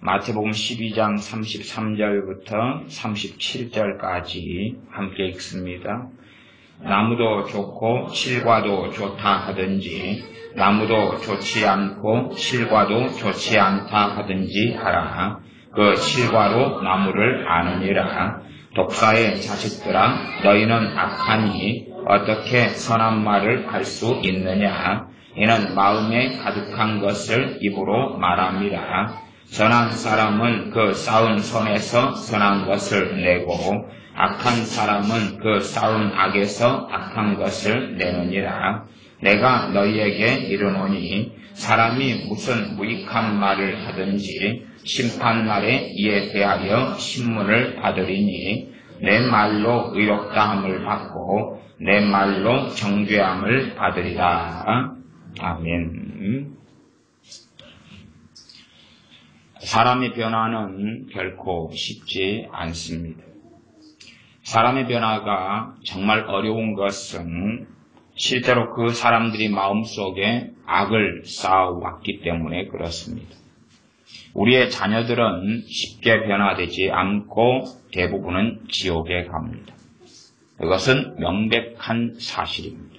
마태복음 12장 33절부터 37절까지 함께 읽습니다. 나무도 좋고 실과도 좋다 하든지 나무도 좋지 않고 실과도 좋지 않다 하든지 하라. 그 실과로 나무를 아느니라. 독사의 자식들아, 너희는 악하니 어떻게 선한 말을 할 수 있느냐? 이는 마음에 가득한 것을 입으로 말함이라. 선한 사람은 그 쌓은 손에서 선한 것을 내고 악한 사람은 그 쌓은 악에서 악한 것을 내느니라. 내가 너희에게 이르노니 사람이 무슨 무익한 말을 하든지 심판날에 이에 대하여 신문을 받으리니 내 말로 의롭다함을 받고 내 말로 정죄함을 받으리라. 아멘. 사람의 변화는 결코 쉽지 않습니다. 사람의 변화가 정말 어려운 것은 실제로 그 사람들이 마음속에 악을 쌓아왔기 때문에 그렇습니다. 우리의 자녀들은 쉽게 변화되지 않고 대부분은 지옥에 갑니다. 그것은 명백한 사실입니다.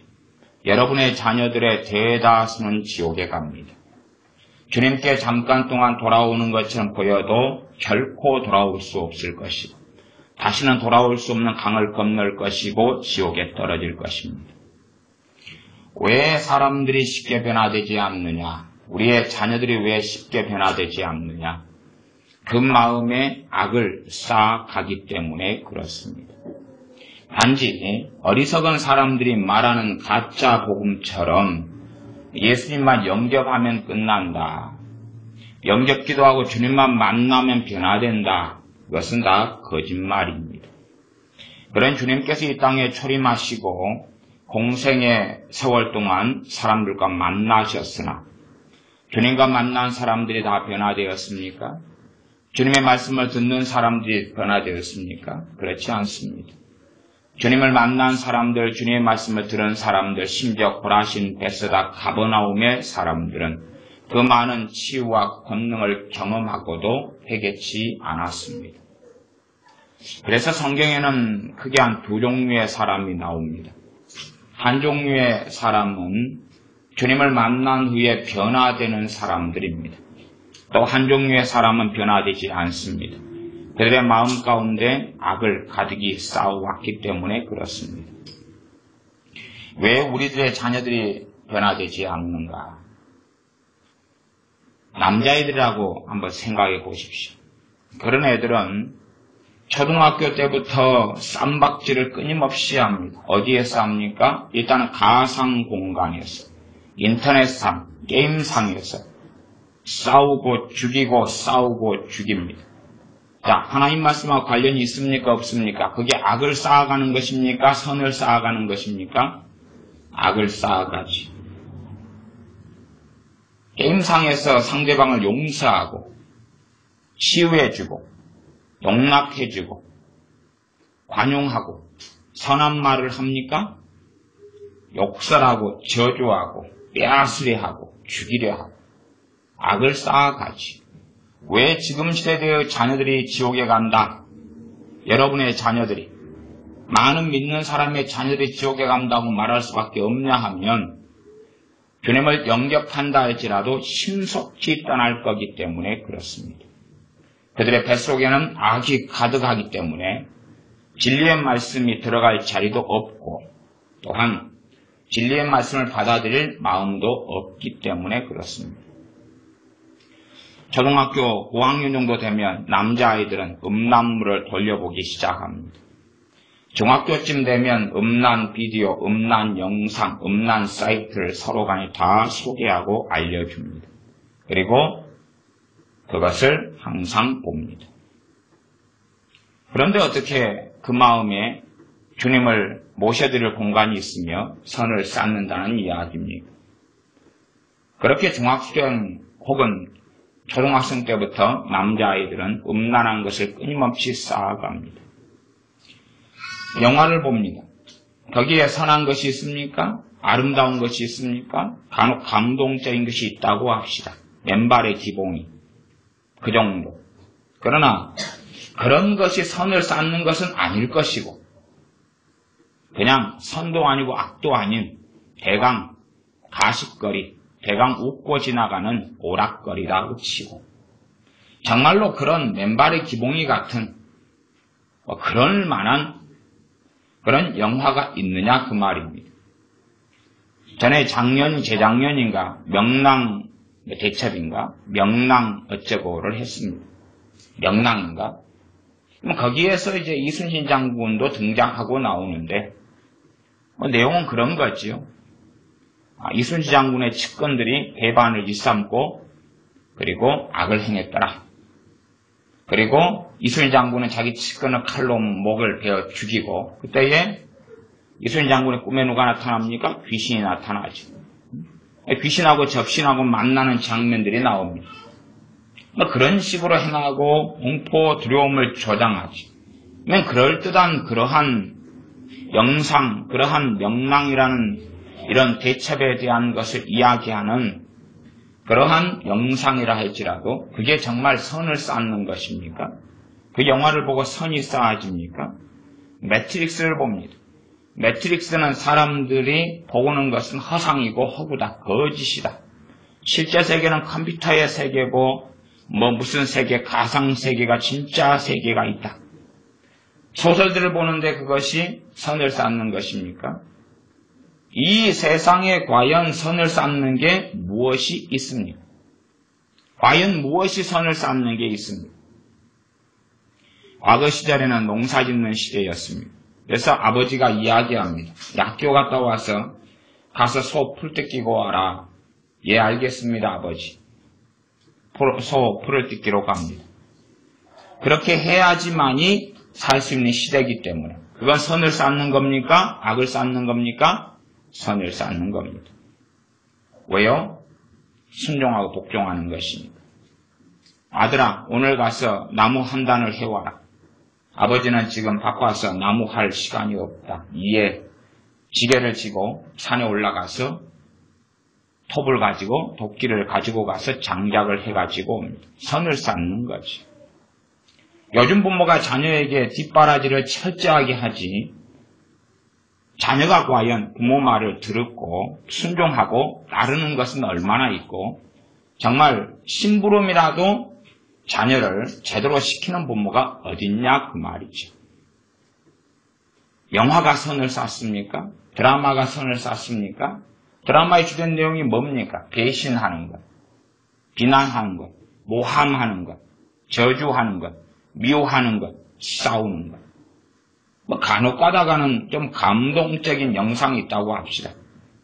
여러분의 자녀들의 대다수는 지옥에 갑니다. 주님께 잠깐 동안 돌아오는 것처럼 보여도 결코 돌아올 수 없을 것이고 다시는 돌아올 수 없는 강을 건널 것이고 지옥에 떨어질 것입니다. 왜 사람들이 쉽게 변화되지 않느냐? 우리의 자녀들이 왜 쉽게 변화되지 않느냐? 그 마음에 악을 쌓아가기 때문에 그렇습니다. 단지 어리석은 사람들이 말하는 가짜 복음처럼 예수님만 영접하면 끝난다. 영접 기도하고 주님만 만나면 변화된다. 그것은 다 거짓말입니다. 그런 주님께서 이 땅에 초림하시고 공생의 세월 동안 사람들과 만나셨으나 주님과 만난 사람들이 다 변화되었습니까? 주님의 말씀을 듣는 사람들이 변화되었습니까? 그렇지 않습니다. 주님을 만난 사람들, 주님의 말씀을 들은 사람들, 심지어 고라신, 베세다, 가버나움의 사람들은 그 많은 치유와 권능을 경험하고도 회개치 않았습니다. 그래서 성경에는 크게 한 두 종류의 사람이 나옵니다. 한 종류의 사람은 주님을 만난 후에 변화되는 사람들입니다. 또 한 종류의 사람은 변화되지 않습니다. 그들의 마음 가운데 악을 가득히 쌓아왔기 때문에 그렇습니다. 왜 우리들의 자녀들이 변화되지 않는가? 남자애들이라고 한번 생각해 보십시오. 그런 애들은 초등학교 때부터 쌈박질을 끊임없이 합니다. 어디에서 합니까? 일단은 가상 공간에서, 인터넷상, 게임상에서 싸우고 죽이고 싸우고 죽입니다. 자, 하나님 말씀과 관련이 있습니까? 없습니까? 그게 악을 쌓아가는 것입니까? 선을 쌓아가는 것입니까? 악을 쌓아가지. 게임상에서 상대방을 용서하고 치유해주고 용납해주고 관용하고 선한 말을 합니까? 욕설하고 저주하고 빼앗으려 죽이려 하고 악을 쌓아가지. 왜 지금 시대의 자녀들이 지옥에 간다? 여러분의 자녀들이, 많은 믿는 사람의 자녀들이 지옥에 간다고 말할 수밖에 없냐 하면 주님을 영접한다 할지라도 신속히 떠날 거기 때문에 그렇습니다. 그들의 뱃속에는 악이 가득하기 때문에 진리의 말씀이 들어갈 자리도 없고 또한 진리의 말씀을 받아들일 마음도 없기 때문에 그렇습니다. 초등학교 5학년 정도 되면 남자아이들은 음란물을 돌려보기 시작합니다. 중학교쯤 되면 음란 비디오, 음란 영상, 음란 사이트를 서로 간에 다 소개하고 알려줍니다. 그리고 그것을 항상 봅니다. 그런데 어떻게 그 마음에 주님을 모셔드릴 공간이 있으며 선을 쌓는다는 이야기입니까? 그렇게 중학생 혹은 초등학생 때부터 남자아이들은 음란한 것을 끊임없이 쌓아갑니다. 영화를 봅니다. 거기에 선한 것이 있습니까? 아름다운 것이 있습니까? 간혹 감동적인 것이 있다고 합시다. 맨발의 기봉이. 그 정도. 그러나 그런 것이 선을 쌓는 것은 아닐 것이고 그냥 선도 아니고 악도 아닌 대강 가십거리, 대강 웃고 지나가는 오락거리라고 치고 정말로 그런 맨발의 기봉이 같은 그럴 만한 그런 영화가 있느냐 그 말입니다. 전에 작년, 재작년인가 명랑 대첩인가 명랑 어쩌고를 했습니다. 명랑인가? 거기에서 이제 이순신 장군도 등장하고 나오는데 내용은 그런 거지요. 이순신 장군의 측근들이 배반을 일삼고 그리고 악을 행했더라. 그리고 이순신 장군은 자기 측근의 칼로 목을 베어 죽이고 그때에 이순신 장군의 꿈에 누가 나타납니까? 귀신이 나타나죠. 귀신하고 접신하고 만나는 장면들이 나옵니다. 그런 식으로 행하고 공포 두려움을 조장하지. 그럴듯한 그러한 영상, 그러한 명랑이라는 이런 대첩에 대한 것을 이야기하는 그러한 영상이라 할지라도 그게 정말 선을 쌓는 것입니까? 그 영화를 보고 선이 쌓아집니까? 매트릭스를 봅니다. 매트릭스는 사람들이 보는 것은 허상이고 허구다, 거짓이다. 실제 세계는 컴퓨터의 세계고 무슨 세계, 가상세계가 진짜 세계가 있다. 소설들을 보는데 그것이 선을 쌓는 것입니까? 이 세상에 과연 선을 쌓는 게 무엇이 있습니까? 과연 무엇이 선을 쌓는 게 있습니까? 과거 시절에는 농사 짓는 시대였습니다. 그래서 아버지가 이야기합니다. 학교 갔다 와서 가서 소 풀 뜯기고 와라. 예, 알겠습니다, 아버지. 소 풀을 뜯기로 갑니다. 그렇게 해야지만이 살 수 있는 시대이기 때문에 그건 선을 쌓는 겁니까? 악을 쌓는 겁니까? 선을 쌓는 겁니다. 왜요? 순종하고 복종하는 것이니까. 아들아, 오늘 가서 나무 한 단을 해와라. 아버지는 지금 바빠서 나무 할 시간이 없다. 이에 지게를 지고 산에 올라가서 톱을 가지고 도끼를 가지고 가서 장작을 해가지고 옵니다. 선을 쌓는 거지. 요즘 부모가 자녀에게 뒷바라지를 철저하게 하지 자녀가 과연 부모 말을 듣고 순종하고 따르는 것은 얼마나 있고 정말 심부름이라도 자녀를 제대로 시키는 부모가 어딨냐 그 말이죠. 영화가 선을 쌓습니까? 드라마가 선을 쌓습니까? 드라마의 주된 내용이 뭡니까? 배신하는 것, 비난하는 것, 모함하는 것, 저주하는 것, 미워하는 것, 싸우는 것. 간혹 가다가는 좀 감동적인 영상이 있다고 합시다.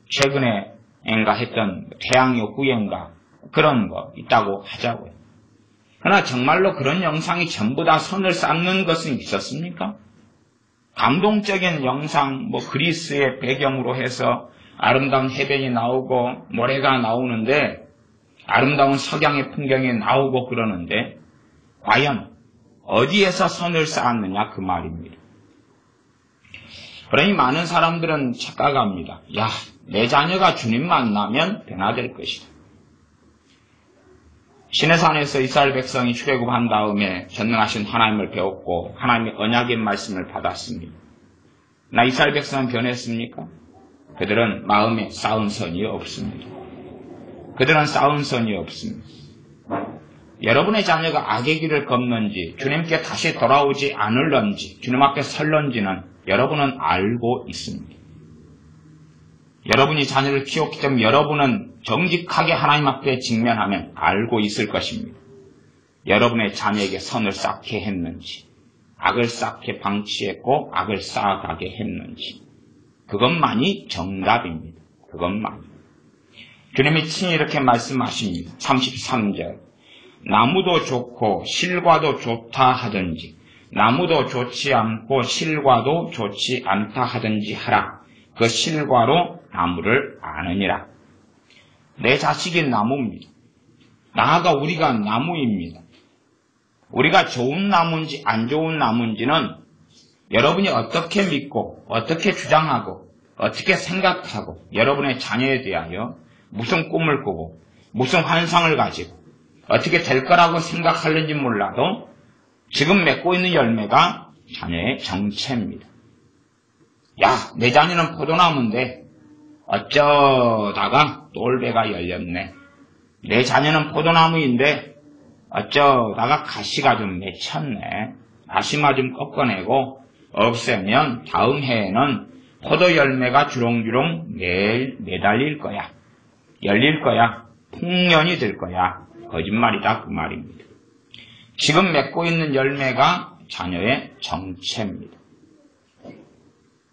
최근에 했던 태양의 후예인가 그런 거 있다고 하자고요. 그러나 정말로 그런 영상이 전부 다 선을 쌓는 것은 있었습니까? 감동적인 영상, 그리스의 배경으로 해서 아름다운 해변이 나오고 모래가 나오는데 아름다운 석양의 풍경이 나오고 그러는데 과연 어디에서 선을 쌓았느냐 그 말입니다. 그러니 많은 사람들은 착각합니다. 내 자녀가 주님 만나면 변화될 것이다. 시내산에서 이스라엘 백성이 출애굽한 다음에 전능하신 하나님을 배웠고 하나님의 언약의 말씀을 받았습니다. 나 이스라엘 백성은 변했습니까? 그들은 마음에 쌓은 선이 없습니다. 그들은 쌓은 선이 없습니다. 여러분의 자녀가 악의 길을 걷는지 주님께 다시 돌아오지 않을런지 주님 앞에 설런지는 여러분은 알고 있습니다. 여러분이 자녀를 키웠기 때문에 여러분은 정직하게 하나님 앞에 직면하면 알고 있을 것입니다. 여러분의 자녀에게 선을 쌓게 했는지 악을 쌓게 방치했고 악을 쌓아가게 했는지 그것만이 정답입니다. 그것만. 주님이 친히 이렇게 말씀하십니다. 33절 나무도 좋고 실과도 좋다 하든지 나무도 좋지 않고 실과도 좋지 않다 하든지 하라. 그 실과로 나무를 아느니라. 내 자식이 나무입니다. 나아가 우리가 나무입니다. 우리가 좋은 나무인지 안 좋은 나무인지는 여러분이 어떻게 믿고 어떻게 주장하고 어떻게 생각하고 여러분의 자녀에 대하여 무슨 꿈을 꾸고 무슨 환상을 가지고 어떻게 될 거라고 생각하는지 몰라도 지금 맺고 있는 열매가 자녀의 정체입니다. 야, 내 자녀는 포도나무인데 어쩌다가 똘배가 열렸네. 내 자녀는 포도나무인데 어쩌다가 가시가 좀 맺혔네. 가시마 좀 꺾어내고 없애면 다음 해에는 포도 열매가 주렁주렁 매달릴 거야. 열릴 거야. 풍년이 될 거야. 거짓말이다 그 말입니다. 지금 맺고 있는 열매가 자녀의 정체입니다.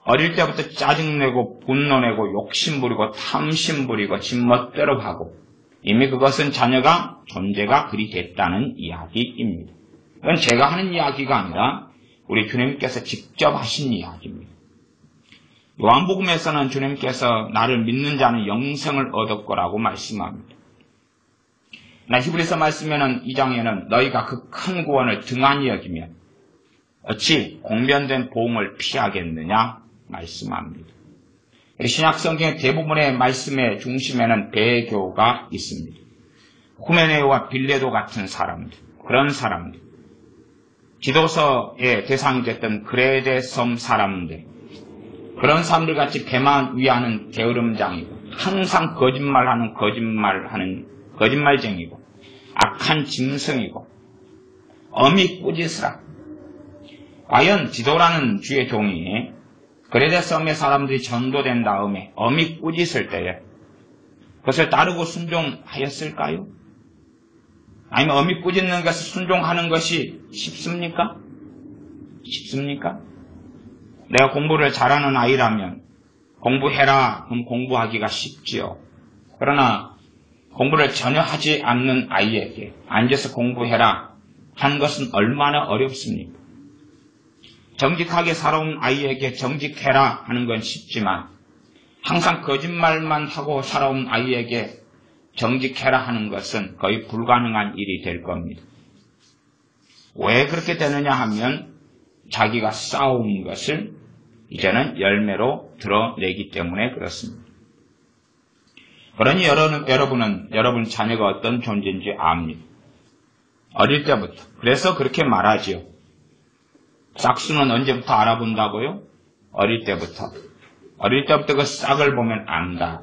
어릴 때부터 짜증내고 분노내고 욕심부리고 탐심부리고 집멋대로 하고 이미 그것은 자녀가 존재가 그리 됐다는 이야기입니다. 이건 제가 하는 이야기가 아니라 우리 주님께서 직접 하신 이야기입니다. 요한복음에서는 주님께서 나를 믿는 자는 영생을 얻을 거라고 말씀합니다. 히브리서 말씀에는 2장에는 너희가 그 큰 구원을 등한히 여기면 어찌 공변된 보응을 피하겠느냐 말씀합니다. 신약성경의 대부분의 말씀의 중심에는 배교가 있습니다. 후메네오와 빌레도 같은 사람들, 그런 사람들, 지도서의 대상이 됐던 그레데 섬 사람들, 그런 사람들 같이 배만 위하는 게으름장이고 항상 거짓말쟁이고 악한 짐승이고 엄히 꾸짖으라. 과연 지도라는 주의 종이 그레데 섬의 사람들이 전도된 다음에 엄히 꾸짖을 때에 그것을 따르고 순종하였을까요? 아니면 엄히 꾸짖는 것을 순종하는 것이 쉽습니까? 쉽습니까? 내가 공부를 잘하는 아이라면 공부해라 그럼 공부하기가 쉽지요. 그러나 공부를 전혀 하지 않는 아이에게 앉아서 공부해라 하는 것은 얼마나 어렵습니까? 정직하게 살아온 아이에게 정직해라 하는 건 쉽지만 항상 거짓말만 하고 살아온 아이에게 정직해라 하는 것은 거의 불가능한 일이 될 겁니다. 왜 그렇게 되느냐 하면 자기가 쌓아온 것을 이제는 열매로 드러내기 때문에 그렇습니다. 그러니 여러분은 여러분 자녀가 어떤 존재인지 압니다. 어릴 때부터. 그래서 그렇게 말하지요. 싹수는 언제부터 알아본다고요? 어릴 때부터. 어릴 때부터 그 싹을 보면 안다.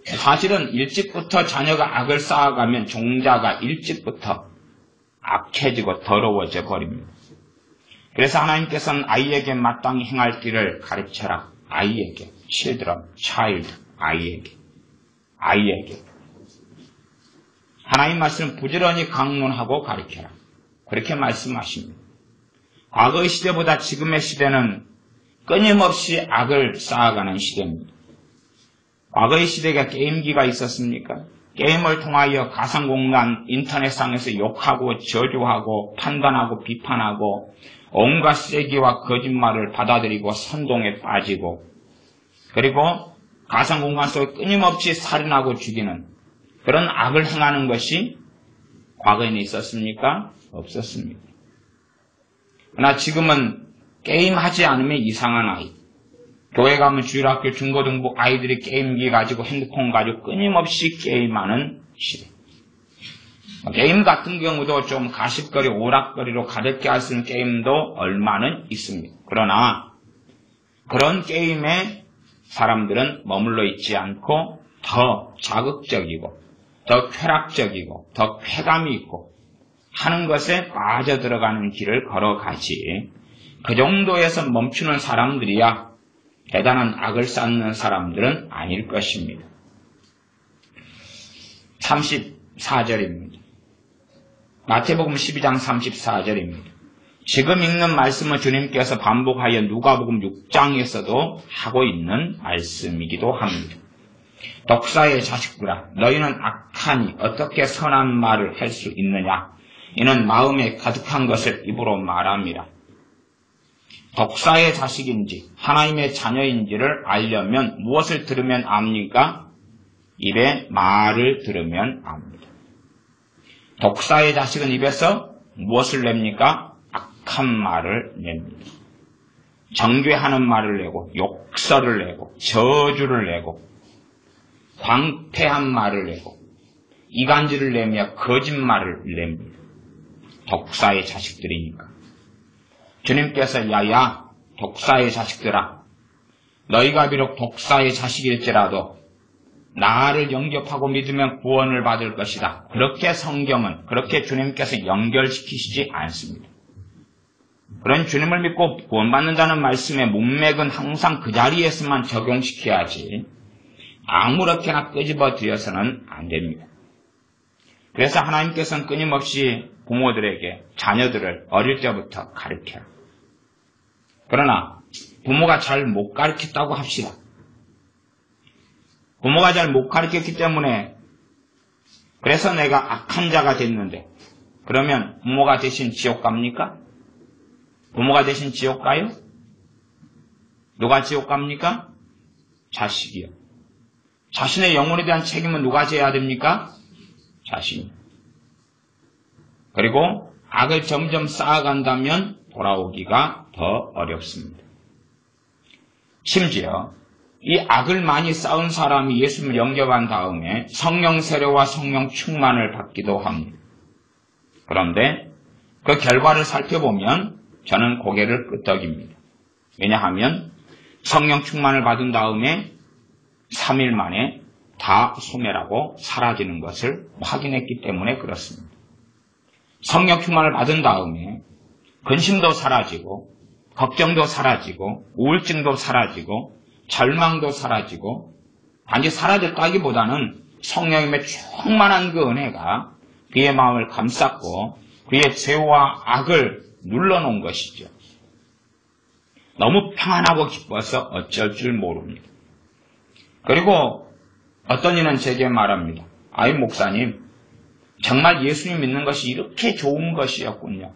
사실은 일찍부터 자녀가 악을 쌓아가면 종자가 일찍부터 악해지고 더러워져 버립니다. 그래서 하나님께서는 아이에게 마땅히 행할 길을 가르쳐라. 아이에게. children, child, 아이에게. 하나님 말씀을 부지런히 강론하고 가르쳐라. 그렇게 말씀하십니다. 과거의 시대보다 지금의 시대는 끊임없이 악을 쌓아가는 시대입니다. 과거의 시대가 게임기가 있었습니까? 게임을 통하여 가상공간 인터넷상에서 욕하고 저주하고 판단하고 비판하고 온갖 세기와 거짓말을 받아들이고 선동에 빠지고 그리고 가상공간 속에 끊임없이 살인하고 죽이는 그런 악을 행하는 것이 과거에는 있었습니까? 없었습니다. 그러나 지금은 게임하지 않으면 이상한 아이. 교회 가면 주일학교 중고등부 아이들이 게임기 가지고 핸드폰 가지고 끊임없이 게임하는 시대. 게임 같은 경우도 좀 가십거리, 오락거리로 가볍게 할 수 있는 게임도 얼마는 있습니다. 그러나 그런 게임에 사람들은 머물러 있지 않고 더 자극적이고 더 쾌락적이고 더 쾌감이 있고 하는 것에 빠져들어가는 길을 걸어가지 그 정도에서 멈추는 사람들이야 대단한 악을 쌓는 사람들은 아닐 것입니다. 34절입니다. 마태복음 12장 34절입니다. 지금 읽는 말씀은 주님께서 반복하여 누가복음 6장에서도 하고 있는 말씀이기도 합니다. 독사의 자식들아, 너희는 악하니 어떻게 선한 말을 할 수 있느냐? 이는 마음에 가득한 것을 입으로 말함이라. 독사의 자식인지 하나님의 자녀인지를 알려면 무엇을 들으면 압니까? 입에 말을 들으면 압니다. 독사의 자식은 입에서 무엇을 냅니까? 악한 말을 냅니다. 정죄하는 말을 내고 욕설을 내고 저주를 내고 광패한 말을 내고 이간질을 내며 거짓말을 냅니다. 독사의 자식들이니까. 주님께서 야야 독사의 자식들아, 너희가 비록 독사의 자식일지라도 나를 영접하고 믿으면 구원을 받을 것이다. 그렇게 성경은, 그렇게 주님께서 연결시키시지 않습니다. 그런 주님을 믿고 구원받는다는 말씀의 문맥은 항상 그 자리에서만 적용시켜야지 아무렇게나 끄집어 들여서는 안 됩니다. 그래서 하나님께서는 끊임없이 부모들에게 자녀들을 어릴 때부터 가르쳐요. 그러나 부모가 잘 못 가르쳤다고 합시다. 부모가 잘 못 가르쳤기 때문에 그래서 내가 악한 자가 됐는데 그러면 부모가 대신 지옥 갑니까? 부모가 대신 지옥 가요? 누가 지옥 갑니까? 자식이요. 자신의 영혼에 대한 책임은 누가 져야 됩니까? 자신이. 그리고 악을 점점 쌓아간다면 돌아오기가 더 어렵습니다. 심지어 이 악을 많이 쌓은 사람이 예수를 영접한 다음에 성령 세례와 성령 충만을 받기도 합니다. 그런데 그 결과를 살펴보면 저는 고개를 끄덕입니다. 왜냐하면 성령 충만을 받은 다음에 3일 만에 다 소멸하고 사라지는 것을 확인했기 때문에 그렇습니다. 성령 충만을 받은 다음에 근심도 사라지고 걱정도 사라지고 우울증도 사라지고 절망도 사라지고 단지 사라졌다기보다는 성령님의 충만한 그 은혜가 그의 마음을 감쌌고 그의 죄와 악을 눌러놓은 것이죠. 너무 평안하고 기뻐서 어쩔 줄 모릅니다. 그리고 어떤 이는 제게 말합니다. 아이 목사님, 정말 예수님 믿는 것이 이렇게 좋은 것이었군요.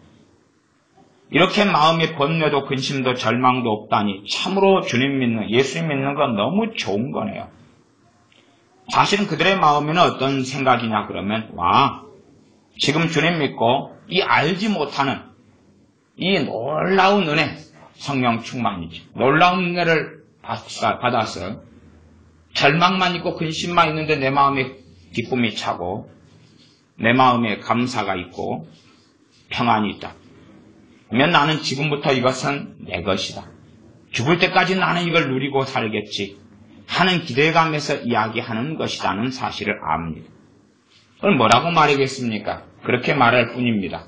이렇게 마음에 번뇌도 근심도 절망도 없다니 참으로 주님 믿는, 예수님 믿는 건 너무 좋은 거네요. 사실은 그들의 마음에는 어떤 생각이냐 그러면 와, 지금 주님 믿고 이 알지 못하는 이 놀라운 은혜, 성령 충만이지. 놀라운 은혜를 받아서 절망만 있고 근심만 있는데 내 마음에 기쁨이 차고 내 마음에 감사가 있고 평안이 있다. 그러면 나는 지금부터 이것은 내 것이다. 죽을 때까지 나는 이걸 누리고 살겠지 하는 기대감에서 이야기하는 것이라는 사실을 압니다. 그럼 뭐라고 말하겠습니까? 그렇게 말할 뿐입니다.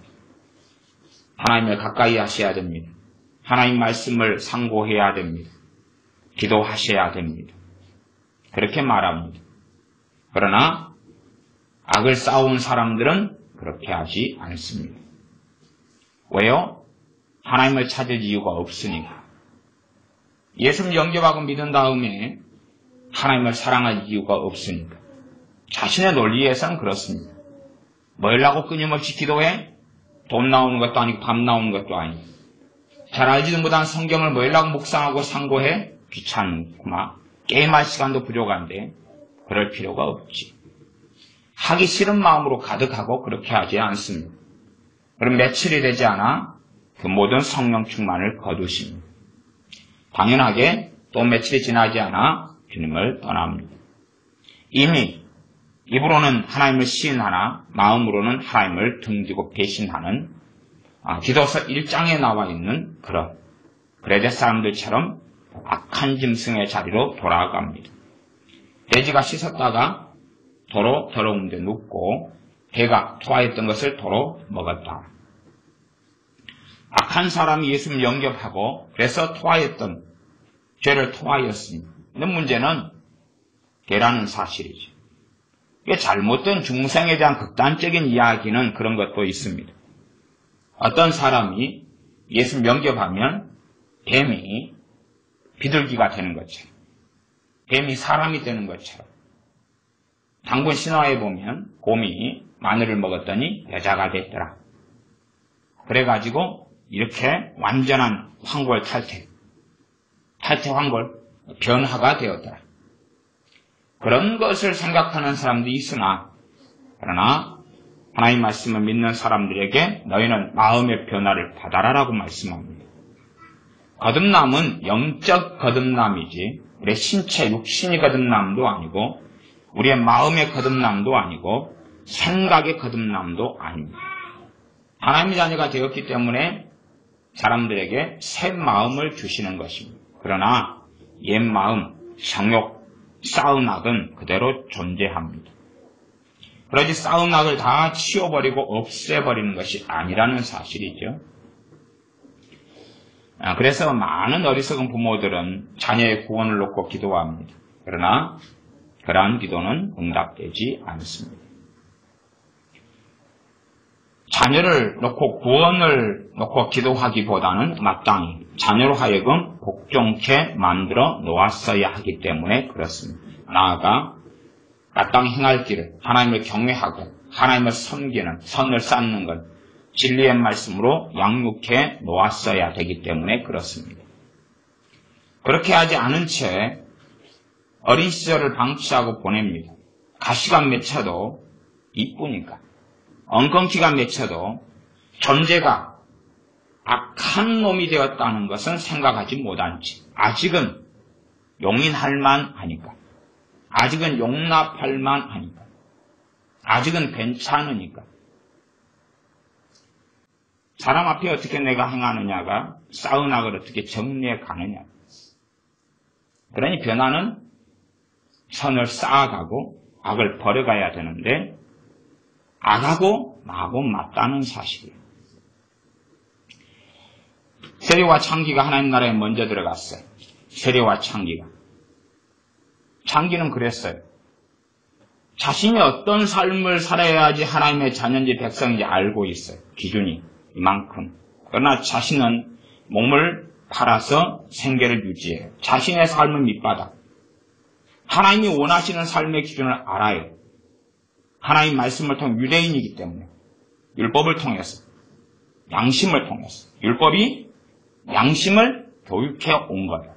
하나님을 가까이 하셔야 됩니다. 하나님 말씀을 상고해야 됩니다. 기도하셔야 됩니다. 그렇게 말합니다. 그러나 악을 쌓아온 사람들은 그렇게 하지 않습니다. 왜요? 하나님을 찾을 이유가 없으니까. 예수를 영접하고 믿은 다음에 하나님을 사랑할 이유가 없으니까. 자신의 논리에서는 그렇습니다. 뭐라고 끊임없이 기도해? 돈 나오는 것도 아니고 밥 나오는 것도 아니고. 잘 알지도 못한 성경을 뭐라고 묵상하고 상고해? 귀찮구나. 게임할 시간도 부족한데 그럴 필요가 없지. 하기 싫은 마음으로 가득하고 그렇게 하지 않습니다. 그럼 며칠이 되지 않아 그 모든 성령 충만을 거두십니다. 당연하게 또 며칠이 지나지 않아 주님을 떠납니다. 이미 입으로는 하나님을 시인하나 마음으로는 하나님을 등지고 배신하는 디도서 1장에 나와 있는 그런 그레데 사람들처럼 악한 짐승의 자리로 돌아갑니다. 돼지가 씻었다가 도로 더러운 데 눕고 개가 토하였던 것을 도로 먹었다. 악한 사람이 예수님을 영접하고 그래서 토하였던 죄를 토하였습니다. 근데 문제는 개라는 사실이죠. 잘못된 중생에 대한 극단적인 이야기는 그런 것도 있습니다. 어떤 사람이 예수를 영접하면 뱀이 비둘기가 되는 것처럼, 뱀이 사람이 되는 것처럼, 당군 신화에 보면 곰이 마늘을 먹었더니 여자가 됐더라. 그래가지고 이렇게 완전한 황골 탈퇴 황골, 변화가 되었더라. 그런 것을 생각하는 사람도 있으나 그러나 하나님 말씀을 믿는 사람들에게 너희는 마음의 변화를 받아라라고 말씀합니다. 거듭남은 영적 거듭남이지 우리의 신체 육신이 거듭남도 아니고 우리의 마음의 거듭남도 아니고 생각의 거듭남도 아닙니다. 하나님의 자녀가 되었기 때문에 사람들에게 새 마음을 주시는 것입니다. 그러나 옛 마음, 성욕, 싸운 악은 그대로 존재합니다. 그러지 싸운 악을 다 치워버리고 없애버리는 것이 아니라는 사실이죠. 그래서 많은 어리석은 부모들은 자녀의 구원을 놓고 기도합니다. 그러나 그러한 기도는 응답되지 않습니다. 자녀를 놓고 구원을 놓고 기도하기보다는 마땅히 자녀로 하여금 복종케 만들어 놓았어야 하기 때문에 그렇습니다. 나아가 마땅히 행할 길을 하나님을 경외하고 하나님을 섬기는 선을 쌓는 것, 진리의 말씀으로 양육해 놓았어야 되기 때문에 그렇습니다. 그렇게 하지 않은 채 어린 시절을 방치하고 보냅니다. 가시가 맺혀도 이쁘니까, 엉겅퀴가 맺혀도 존재가 악한 놈이 되었다는 것은 생각하지 못한 채 아직은 용인할 만하니까, 아직은 용납할 만하니까, 아직은 괜찮으니까. 사람 앞에 어떻게 내가 행하느냐가 싸운 악을 어떻게 정리해 가느냐. 그러니 변화는 선을 쌓아가고 악을 버려가야 되는데 악하고 나하고 맞다는 사실이에요. 세례와 창기가 하나님 나라에 먼저 들어갔어요. 세례와 창기가. 창기는 그랬어요. 자신이 어떤 삶을 살아야지 하나님의 자녀인지 백성인지 알고 있어요. 기준이 이만큼. 그러나 자신은 몸을 팔아서 생계를 유지해요. 자신의 삶은 밑바닥. 하나님이 원하시는 삶의 기준을 알아요. 하나님 말씀을 통해 유대인이기 때문에 율법을 통해서, 양심을 통해서 율법이 양심을 교육해 온 거예요.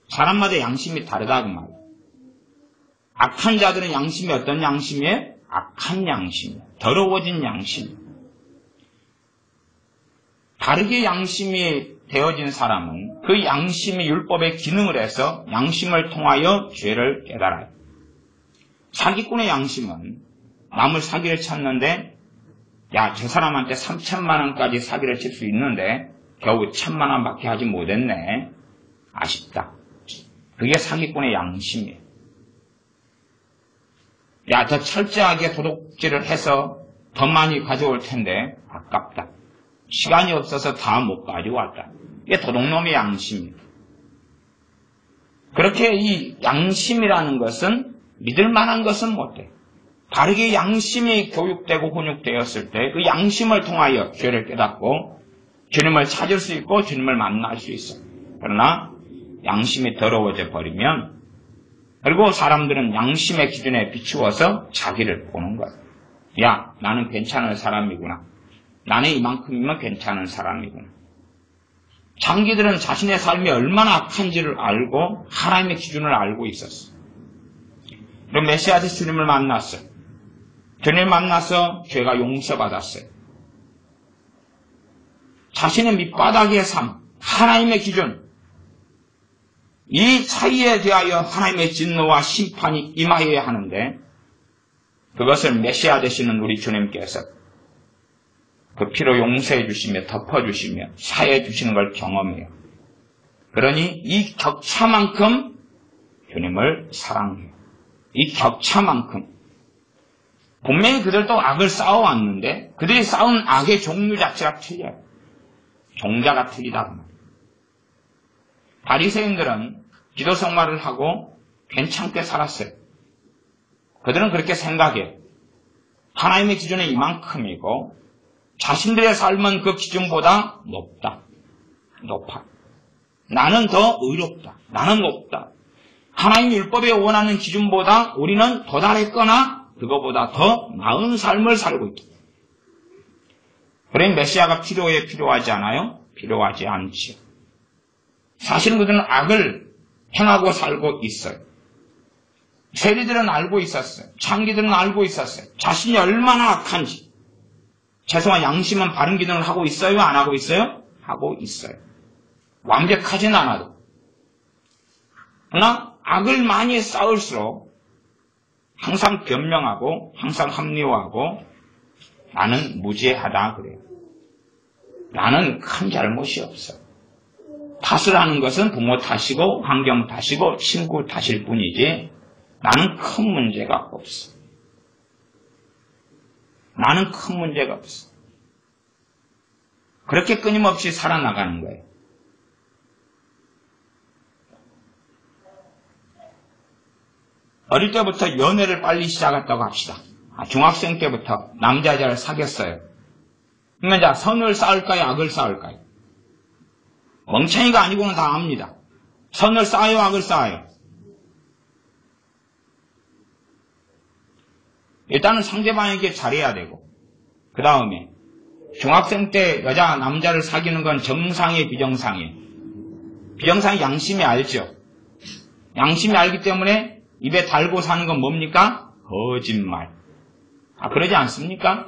사람마다 양심이 다르다고 말이에요. 악한 자들은 양심이 어떤 양심이에요? 악한 양심이에요. 더러워진 양심. 다르게 양심이 되어진 사람은 그 양심이 율법에 기능을 해서 양심을 통하여 죄를 깨달아요. 사기꾼의 양심은 남을 사기를 쳤는데 야, 저 사람한테 3천만 원까지 사기를 칠 수 있는데 겨우 1,000만 원밖에 하지 못했네. 아쉽다. 그게 사기꾼의 양심이에요. 야, 더 철저하게 도둑질을 해서 더 많이 가져올 텐데 아깝다. 시간이 없어서 다 못 가져왔다. 이게 도둑놈의 양심이에요. 그렇게 이 양심이라는 것은 믿을 만한 것은 못돼요. 바르게 양심이 교육되고 훈육되었을 때 그 양심을 통하여 죄를 깨닫고 주님을 찾을 수 있고 주님을 만날 수 있어요. 그러나 양심이 더러워져 버리면 그리고 사람들은 양심의 기준에 비추어서 자기를 보는 거예요. 야, 나는 괜찮은 사람이구나. 나는 이만큼이면 괜찮은 사람이구나. 장기들은 자신의 삶이 얼마나 악한지를 알고 하나님의 기준을 알고 있었어요. 그리고 메시아도 주님을 만났어요. 주님을 만나서 죄가 용서받았어요. 자신의 밑바닥의 삶, 하나님의 기준, 이 차이에 대하여 하나님의 진노와 심판이 임하여야 하는데 그것을 메시아 되시는 우리 주님께서 그 피로 용서해 주시며 덮어주시며 사해 주시는 걸 경험해요. 그러니 이 격차만큼 주님을 사랑해요. 이 격차만큼. 분명히 그들도 악을 쌓아왔는데 그들이 쌓은 악의 종류 자체가 틀려요. 종자가 틀리다고 말이에요. 바리새인들은 기도 생활을 하고 괜찮게 살았어요. 그들은 그렇게 생각해요. 하나님의 기준은 이만큼이고 자신들의 삶은 그 기준보다 높아. 나는 더 의롭다. 나는 높다. 하나님 율법에 원하는 기준보다 우리는 도달했거나 그거보다 더 나은 삶을 살고 있다. 그러니 메시아가 필요하지 않아요? 필요하지 않지요. 사실은 그들은 악을 행하고 살고 있어요. 세리들은 알고 있었어요. 창기들은 알고 있었어요. 자신이 얼마나 악한지. 최소한 양심은 바른 기능을 하고 있어요? 안 하고 있어요? 하고 있어요. 완벽하진 않아도. 그러나 악을 많이 쌓을수록 항상 변명하고 항상 합리화하고 나는 무죄하다 그래요. 나는 큰 잘못이 없어. 탓을 하는 것은 부모 탓이고 환경 탓이고 친구 탓일 뿐이지 나는 큰 문제가 없어. 나는 큰 문제가 없어. 그렇게 끊임없이 살아나가는 거예요. 어릴 때부터 연애를 빨리 시작했다고 합시다. 중학생 때부터 남자애를 사귀었어요. 그러면 자, 선을 쌓을까요? 악을 쌓을까요? 멍청이가 아니고는 다 압니다. 선을 쌓아요? 악을 쌓아요? 일단은 상대방에게 잘해야 되고 그 다음에 중학생 때 여자, 남자를 사귀는 건 정상이에요? 비정상이에요? 비정상이 양심이 알죠? 양심이 알기 때문에 입에 달고 사는 건 뭡니까? 거짓말. 그러지 않습니까?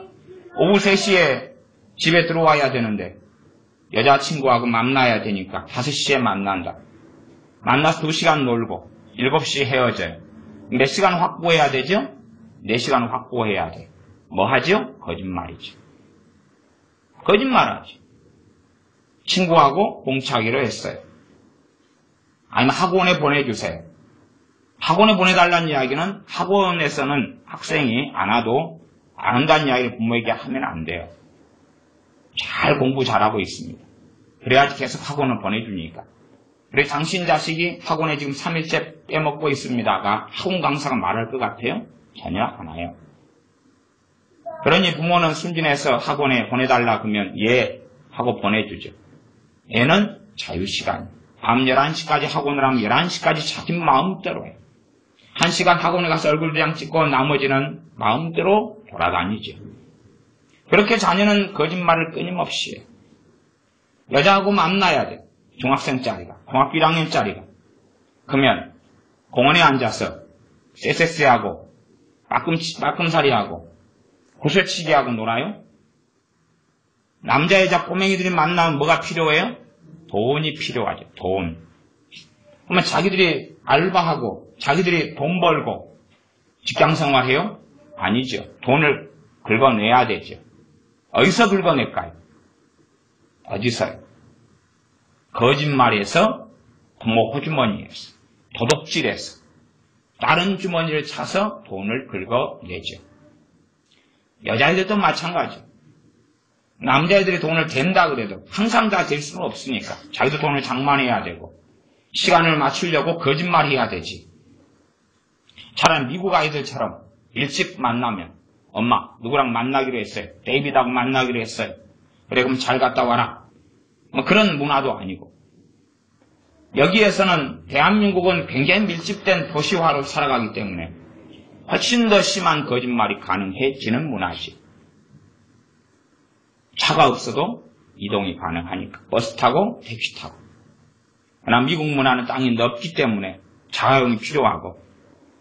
오후 3시에 집에 들어와야 되는데 여자친구하고 만나야 되니까 5시에 만난다. 만나서 2시간 놀고 7시에 헤어져요. 몇 시간 확보해야 되죠? 4시간 확보해야 돼. 뭐 하죠? 거짓말이죠. 거짓말하죠. 친구하고 공차기로 했어요. 아니면 학원에 보내주세요. 학원에 보내달라는 이야기는 학원에서는 학생이 안 와도 안 한다는 이야기를 부모에게 하면 안 돼요. 잘 공부 잘하고 있습니다. 그래야지 계속 학원을 보내주니까. 그래서 당신 자식이 학원에 지금 3일째 빼먹고 있습니다가 학원 강사가 말할 것 같아요? 전혀 안 와요. 그러니 부모는 순진해서 학원에 보내달라 그러면 예 하고 보내주죠. 얘는 자유시간. 밤 11시까지 학원을 하면 11시까지 자기 마음대로 해요. 1시간 학원에 가서 얼굴 도장 찍고 나머지는 마음대로 돌아다니죠. 그렇게 자녀는 거짓말을 끊임없이 해요. 여자하고 만나야 돼. 중학생짜리가, 중학교 1학년짜리가. 그러면 공원에 앉아서 쎄쎄쎄하고 빠끔살이하고 구슬치기하고 놀아요? 남자 여자 꼬맹이들이 만나면 뭐가 필요해요? 돈이 필요하죠. 돈. 그러면 자기들이 알바하고 자기들이 돈 벌고 직장생활해요? 아니죠. 돈을 긁어내야 되죠. 어디서 긁어낼까요? 어디서요? 거짓말에서, 부모 호주머니에서, 도둑질에서, 다른 주머니를 차서 돈을 긁어내죠. 여자애들도 마찬가지죠. 남자애들이 돈을 댄다 그래도 항상 다 될 수는 없으니까 자기도 돈을 장만해야 되고 시간을 맞추려고 거짓말해야 되지. 차라리 미국 아이들처럼 일찍 만나면 엄마 누구랑 만나기로 했어요. 데이비드하고 만나기로 했어요. 그래 그럼 잘 갔다 와라. 뭐 그런 문화도 아니고 여기에서는 대한민국은 굉장히 밀집된 도시화로 살아가기 때문에 훨씬 더 심한 거짓말이 가능해지는 문화지. 차가 없어도 이동이 가능하니까 버스 타고 택시 타고. 그러나 미국 문화는 땅이 넓기 때문에 자가용이 필요하고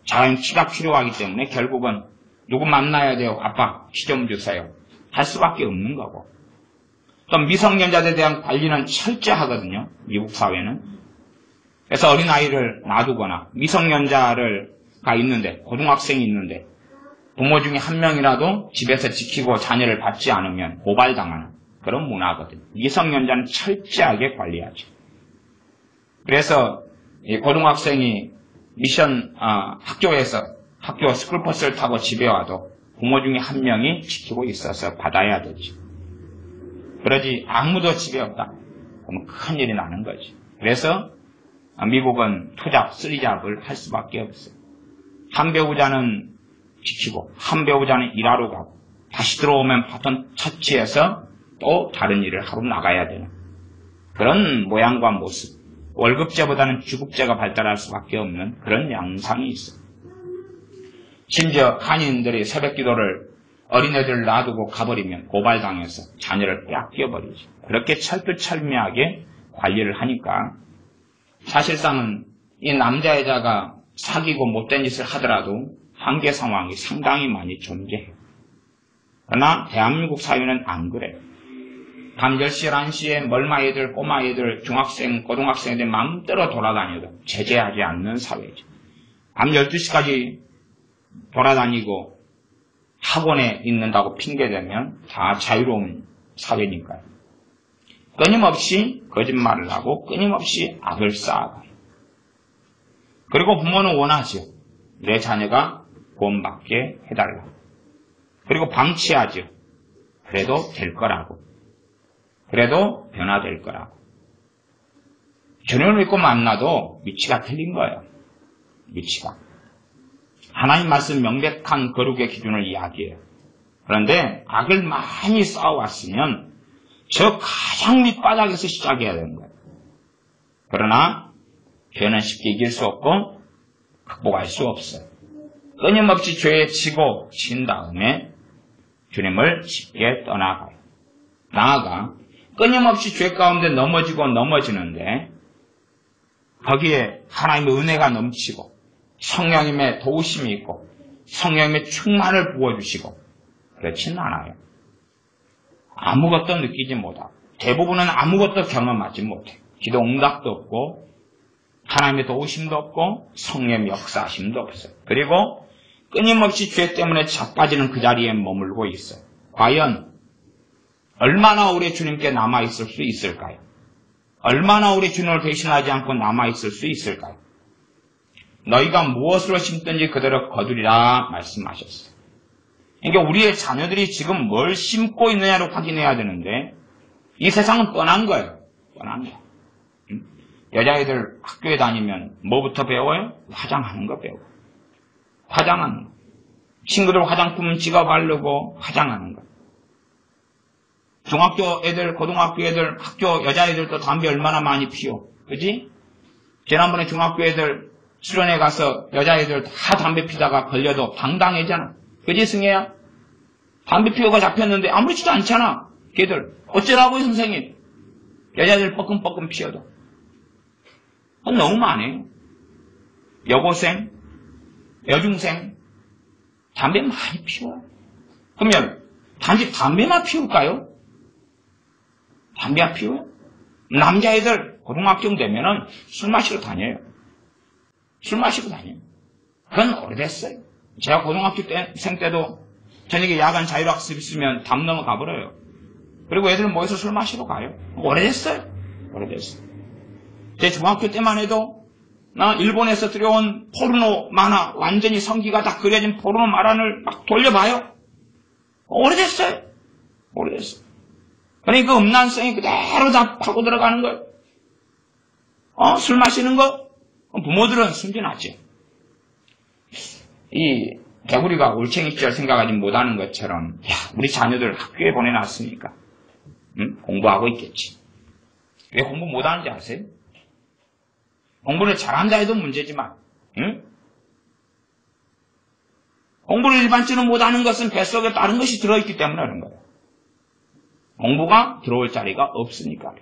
자가용 키가 필요하기 때문에 결국은 누구 만나야 돼요? 아빠 키 좀 주세요. 할 수밖에 없는 거고. 또 미성년자들에 대한 관리는 철저하거든요. 미국 사회는. 그래서 어린아이를 놔두거나 미성년자가 있는데 고등학생이 있는데 부모 중에 한 명이라도 집에서 지키고 자녀를 받지 않으면 고발당하는 그런 문화거든요. 미성년자는 철저하게 관리하죠. 그래서 고등학생이 학교에서 학교 스쿨버스를 타고 집에 와도 부모 중에 한 명이 지키고 있어서 받아야 되지. 그러지 아무도 집에 없다. 그러면 큰일이 나는 거지. 그래서 미국은 투잡, 쓰리잡을 할 수밖에 없어요. 한 배우자는 지키고 한 배우자는 일하러 가고 다시 들어오면 바톤 터치해서 또 다른 일을 하러 나가야 되는 그런 모양과 모습. 월급제보다는 주급제가 발달할 수밖에 없는 그런 양상이 있어요. 심지어 한인들이 새벽기도를 어린애들 놔두고 가버리면 고발당해서 자녀를 빼앗겨버리죠. 그렇게 철두철미하게 관리를 하니까 사실상은 이 남자 여자가 사귀고 못된 짓을 하더라도 한계 상황이 상당히 많이 존재해요. 그러나 대한민국 사회는 안 그래요. 밤 10시, 11시에 멀마애들, 꼬마애들, 중학생, 고등학생들 마음대로 돌아다녀도 제재하지 않는 사회죠. 밤 12시까지 돌아다니고 학원에 있는다고 핑계대면 다 자유로운 사회니까요. 끊임없이 거짓말을 하고 끊임없이 악을 쌓아가요. 그리고 부모는 원하죠. 내 자녀가 구원받게 해달라고. 그리고 방치하죠. 그래도 될 거라고. 그래도 변화될 거라고. 주님을 믿고 만나도 위치가 틀린 거예요. 위치가. 하나님 말씀 명백한 거룩의 기준을 이야기해요. 그런데 악을 많이 쌓아왔으면 저 가장 밑바닥에서 시작해야 되는 거예요. 그러나 죄는 쉽게 이길 수 없고 극복할 수 없어요. 끊임없이 죄에 치고 친 다음에 주님을 쉽게 떠나가요. 나아가 끊임없이 죄 가운데 넘어지고 넘어지는데 거기에 하나님의 은혜가 넘치고 성령님의 도우심이 있고 성령님의 충만을 부어주시고 그렇지는 않아요. 아무것도 느끼지 못하고 대부분은 아무것도 경험하지 못해요. 기도 응답도 없고 하나님의 도우심도 없고 성령의 역사하심도 없어요. 그리고 끊임없이 죄 때문에 자빠지는 그 자리에 머물고 있어요. 과연 얼마나 오래 주님께 남아있을 수 있을까요? 얼마나 오래 주님을 배신하지 않고 남아있을 수 있을까요? 너희가 무엇으로 심든지 그대로 거두리라 말씀하셨어요. 그러니까 우리의 자녀들이 지금 뭘 심고 있느냐를 확인해야 되는데 이 세상은 뻔한 거예요. 뻔한 거예요. 여자애들 학교에 다니면 뭐부터 배워요? 화장하는 거 배워요. 화장하는 거. 친구들 화장품 찍어 바르고 화장하는 거. 중학교 애들, 고등학교 애들, 학교 여자애들도 담배 얼마나 많이 피워. 그지? 지난번에 중학교 애들 수련회 가서 여자애들 다 담배 피다가 걸려도 당당해잖아. 그지, 승혜야? 담배 피워가 잡혔는데 아무렇지도 않잖아. 걔들. 어쩌라고요, 선생님? 여자애들 뻐끔뻐끔 피워도. 너무 많아요. 여고생, 여중생, 담배 많이 피워요. 그러면 단지 담배만 피울까요? 담배만 피워요? 남자애들 고등학교 되면은 술 마시러 다녀요. 술 마시고 다녀요. 그건 오래됐어요. 제가 고등학교생 때도 저녁에 야간 자율학습 있으면 담 넘어가 버려요. 그리고 애들 모여서 술 마시러 가요. 오래됐어요. 오래됐어요. 제 중학교 때만 해도 나 일본에서 들여온 포르노 만화 완전히 성기가 다 그려진 포르노 만화를 막 돌려봐요. 오래됐어요. 오래됐어요. 그러니까 그 음란성이 그대로 다 파고 들어가는 거예요. 술 마시는 거? 부모들은 순진하지. 이 개구리가 올챙이 시절 생각하지 못하는 것처럼 우리 자녀들 학교에 보내놨으니까 공부하고 있겠지. 왜 공부 못하는지 아세요? 공부를 잘한다 해도 문제지만 공부를 일반적으로 못하는 것은 뱃속에 다른 것이 들어있기 때문에 그런 거예요. 공부가 들어올 자리가 없으니까.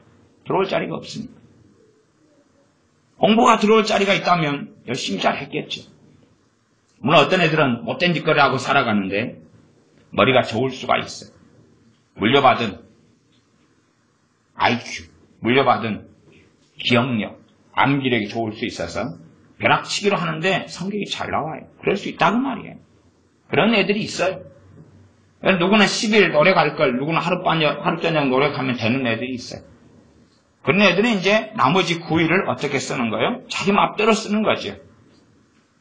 들어올 자리가 없으니까. 공부가 들어올 자리가 있다면 열심히 잘 했겠죠. 물론 어떤 애들은 못된 짓거리 하고 살아가는데 머리가 좋을 수가 있어요. 물려받은 IQ, 물려받은 기억력, 암기력이 좋을 수 있어서 벼락치기로 하는데 성격이 잘 나와요. 그럴 수 있다고 말이에요. 그런 애들이 있어요. 누구는 10일 노래 갈 걸 누구는 하루 저녁 노래 가면 되는 애들이 있어요. 그런 애들은 이제 나머지 9일을 어떻게 쓰는 거예요? 자기 맘대로 쓰는 거죠.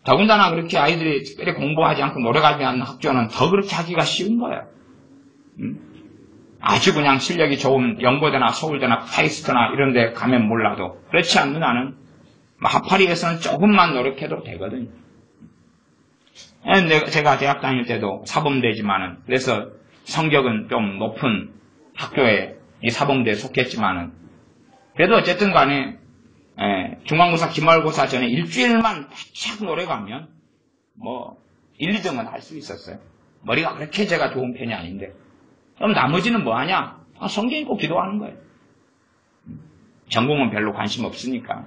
더군다나 그렇게 아이들이 특별히 공부하지 않고 노래 가지 않는 학교는 더 그렇게 하기가 쉬운 거예요. 아주 그냥 실력이 좋은 영고대나 서울대나 카이스트나 이런 데 가면 몰라도 그렇지 않는 한은 하파리에서는 조금만 노력해도 되거든요. 제가 대학 다닐 때도 사범대지만은 그래서 성적은 좀 높은 학교에 이 사범대에 속했지만은 그래도 어쨌든 간에 중간고사 기말고사 전에 일주일만 바짝 노래 가면 1, 2등은 할 수 있었어요. 머리가 그렇게 제가 좋은 편이 아닌데 그럼 나머지는 뭐 하냐? 성경 읽고 기도하는 거예요. 전공은 별로 관심 없으니까.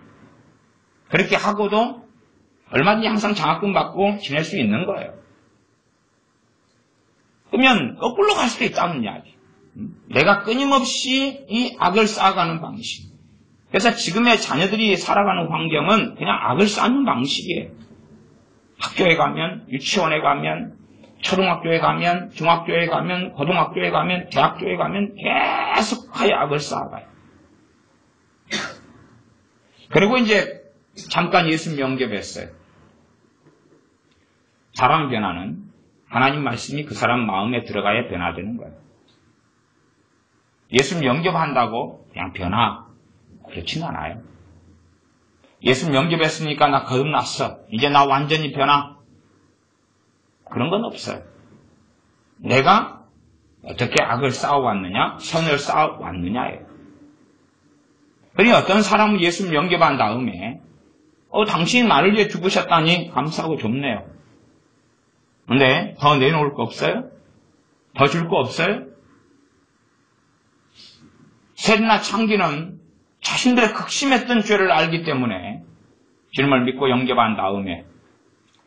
그렇게 하고도 얼마든지 항상 장학금 받고 지낼 수 있는 거예요. 그러면 거꾸로 갈 수도 있다는 이야기. 내가 끊임없이 이 악을 쌓아가는 방식. 그래서 지금의 자녀들이 살아가는 환경은 그냥 악을 쌓는 방식이에요. 학교에 가면, 유치원에 가면, 초등학교에 가면, 중학교에 가면, 고등학교에 가면, 대학교에 가면 계속하여 악을 쌓아가요. 그리고 이제 잠깐 예수 영접했어요. 사람 변화는 하나님 말씀이 그 사람 마음에 들어가야 변화되는 거예요. 예수 영접한다고 그냥 변화, 그렇진 않아요. 예수 영접했으니까 나 거듭났어. 이제 나 완전히 변화. 그런 건 없어요. 내가 어떻게 악을 쌓아왔느냐, 선을 쌓아왔느냐예요. 그러니 어떤 사람은 예수 영접한 다음에 당신이 나를 위해 죽으셨다니 감사하고 좋네요. 근데 더 내놓을 거 없어요? 더 줄 거 없어요? 세리나 창기는 자신들의 극심했던 죄를 알기 때문에 주님을 믿고 영접한 다음에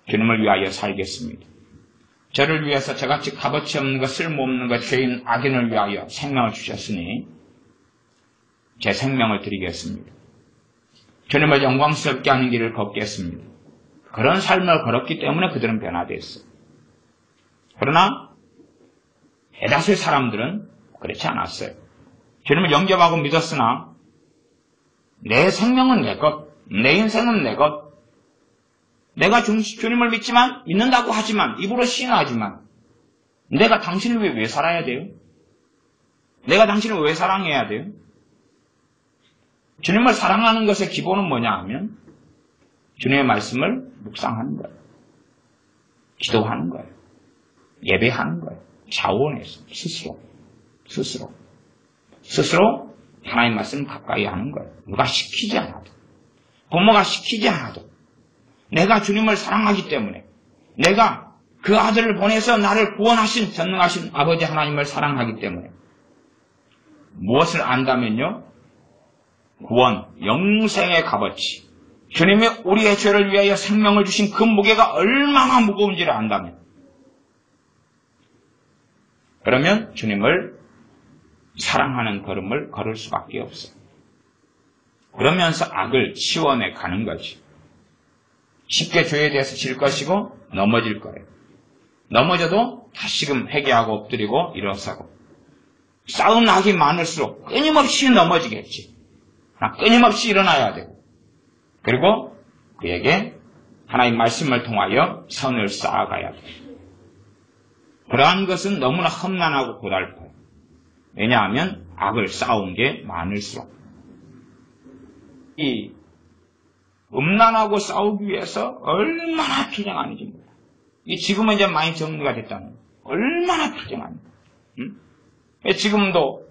주님을 위하여 살겠습니다. 저를 위해서 저같이 값어치 없는 것, 쓸모없는 것, 죄인 악인을 위하여 생명을 주셨으니 제 생명을 드리겠습니다. 주님을 영광스럽게 하는 길을 걷겠습니다. 그런 삶을 걸었기 때문에 그들은 변화됐어요. 그러나 대다수의 사람들은 그렇지 않았어요. 주님을 영접하고 믿었으나 내 생명은 내 것, 내 인생은 내 것. 내가 주님을 믿는다고 하지만, 입으로 시인하지만 내가 당신을 위해 왜 살아야 돼요? 내가 당신을 왜 사랑해야 돼요? 주님을 사랑하는 것의 기본은 뭐냐 하면 주님의 말씀을 묵상하는 거예요. 기도하는 거예요. 예배하는 거예요. 자원해서 스스로 하나님 말씀을 가까이 하는 거예요. 누가 시키지 않아도, 부모가 시키지 않아도 내가 주님을 사랑하기 때문에, 내가 그 아들을 보내서 나를 구원하신 전능하신 아버지 하나님을 사랑하기 때문에 무엇을 안다면요? 구원, 영생의 값어치, 주님이 우리의 죄를 위하여 생명을 주신 그 무게가 얼마나 무거운지를 안다면, 그러면 주님을 사랑하는 걸음을 걸을 수밖에 없어요. 그러면서 악을 치워내 가는 거지. 쉽게 죄에 대해서 질 것이고 넘어질 거예요. 넘어져도 다시금 회개하고 엎드리고 일어서고, 쌓은 악이 많을수록 끊임없이 넘어지겠지. 끊임없이 일어나야 되고, 그리고 그에게 하나님 말씀을 통하여 선을 쌓아가야 돼요. 그러한 것은 너무나 험난하고 고달퍼요. 왜냐하면 악을 쌓아온 게 많을수록. 이 음란하고 싸우기 위해서 얼마나 투쟁하는지 몰라요. 지금은 이제 많이 정리가 됐다는 거예요. 얼마나 투쟁합니까? 지금도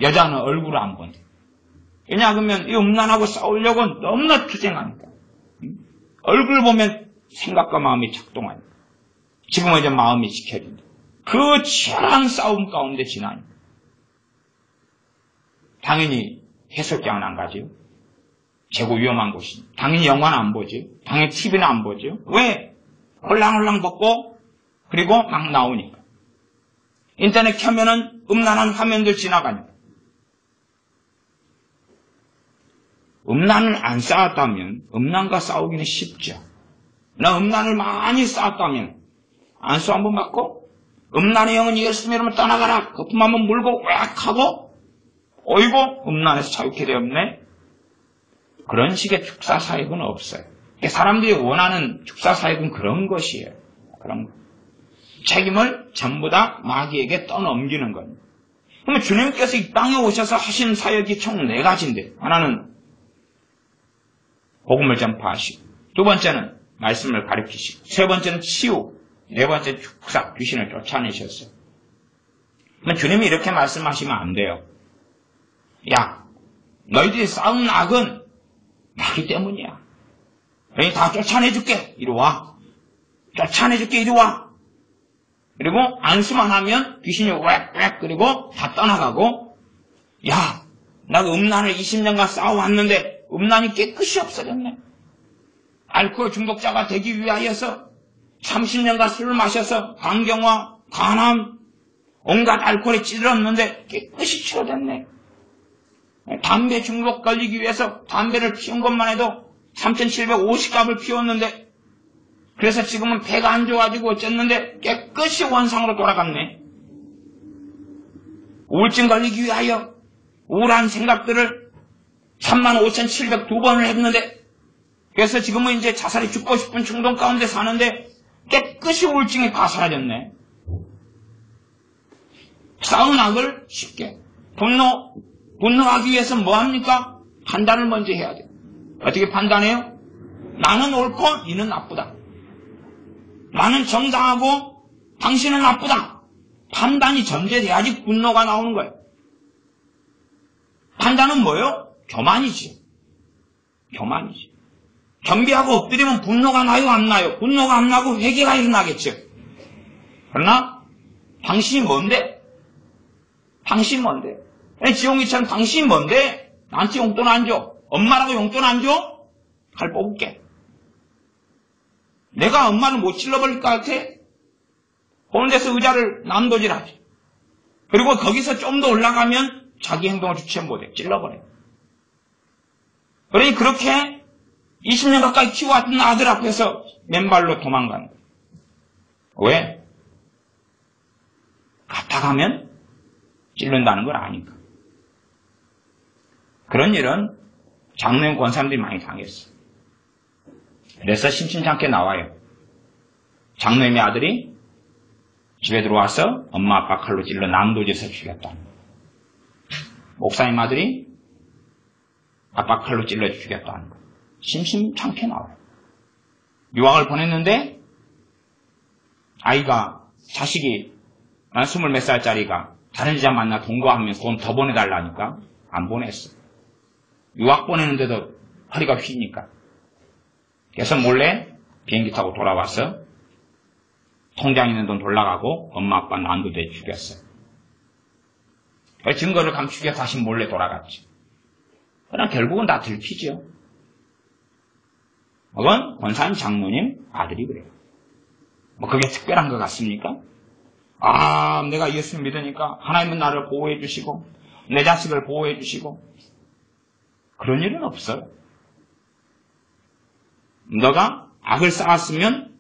여자는 얼굴을 안 본대. 왜냐하면 이 음란하고 싸우려고 너무나 투쟁하니까. 얼굴 보면 생각과 마음이 작동하니까. 지금은 이제 마음이 지켜진다. 그 치열한 싸움 가운데 지나니까. 당연히 해수욕장은 안 가죠. 최고 위험한 곳이. 당연히 영화는 안 보죠. 당연히 TV는 안 보죠. 왜? 홀랑홀랑 벗고 그리고 막 나오니까. 인터넷 켜면은 음란한 화면들 지나가니까. 음란을 안 쌓았다면 음란과 싸우기는 쉽죠. 나 음란을 많이 쌓았다면 안수 한번 받고 음란의 영은 예수 이름을 떠나가라. 거품 한번 물고 왁 하고 어이구 음란에서 자유케 되었네. 그런 식의 축사사역은 없어요. 사람들이 원하는 축사사역은 그런 것이에요. 그런 거. 책임을 전부 다 마귀에게 떠넘기는 겁니다. 그러면 주님께서 이 땅에 오셔서 하신 사역이 총 4가지인데, 하나는 복음을 전파하시고, 두 번째는 말씀을 가르치시고, 세 번째는 치유, 네 번째는 축사, 귀신을 쫓아내셨어요. 그러면 주님이 이렇게 말씀하시면 안 돼요. 야, 너희들이 쌓은 악은 나기 때문이야. 너희 다 쫓아내줄게. 이리 와. 쫓아내줄게. 이리 와. 그리고 안수만 하면 귀신이 웩웩 그리고 다 떠나가고, 야, 나 음란을 20년간 쌓아왔는데 음란이 깨끗이 없어졌네. 알코올 중독자가 되기 위하여서 30년간 술을 마셔서 강경화, 간암, 온갖 알코올에 찌들었는데 깨끗이 치료됐네. 담배 중독 걸리기 위해서 담배를 피운 것만 해도 3,750갑을 피웠는데 그래서 지금은 배가 안 좋아지고 어쨌는데 깨끗이 원상으로 돌아갔네. 우울증 걸리기 위하여 우울한 생각들을 35,702번을 했는데, 그래서 지금은 이제 자살이 죽고 싶은 충동 가운데 사는데 깨끗이 우울증이 다 사라졌네. 싸운 악을 쉽게. 분노하기 위해서는 뭐합니까? 판단을 먼저 해야 돼요. 어떻게 판단해요? 나는 옳고 니는 나쁘다. 나는 정당하고 당신은 나쁘다. 판단이 전제돼야지 분노가 나오는 거예요. 판단은 뭐예요? 교만이지. 교만이지. 경비하고 엎드리면 분노가 나요, 안 나요? 분노가 안 나고 회개가 일어나겠죠. 그러나 당신이 뭔데? 당신이 뭔데? 지용이처럼 당신이 뭔데? 나한테 용돈 안 줘. 엄마라고 용돈 안 줘? 칼 뽑을게. 내가 엄마를 못 찔러버릴 것 같아? 보는 데서 의자를 난도질하지. 그리고 거기서 좀 더 올라가면 자기 행동을 주체 못해. 찔러버려. 그러니 그렇게 20년 가까이 키워왔던 아들 앞에서 맨발로 도망가는 거예요. 왜? 갔다 가면 찔른다는 걸 아니까. 그런 일은 장로님 권사님들이 많이 당했어요. 그래서 심심찮게 나와요. 장로님의 아들이 집에 들어와서 엄마 아빠 칼로 찔러 남도지에서 죽였다. 목사님 아들이 아빠 칼로 찔러 죽였다는 거. 심심찮게 나와요. 유학을 보냈는데 아이가, 자식이 20몇 살짜리가 다른 여자 만나 동거하면서 돈 더 보내달라니까 안 보냈어. 유학 보내는데도 허리가 휘니까. 그래서 몰래 비행기 타고 돌아와서 통장에 있는 돈 돌아가고 엄마 아빠 난도돼 죽였어요. 증거를 감추기 위해 다시 몰래 돌아갔지. 그러나 결국은 다 들키죠. 그건 권사님 장모님 아들이 그래요. 뭐 그게 특별한 것 같습니까? 아, 내가 예수를 믿으니까 하나님은 나를 보호해 주시고 내 자식을 보호해 주시고 그런 일은 없어요. 너가 악을 쌓았으면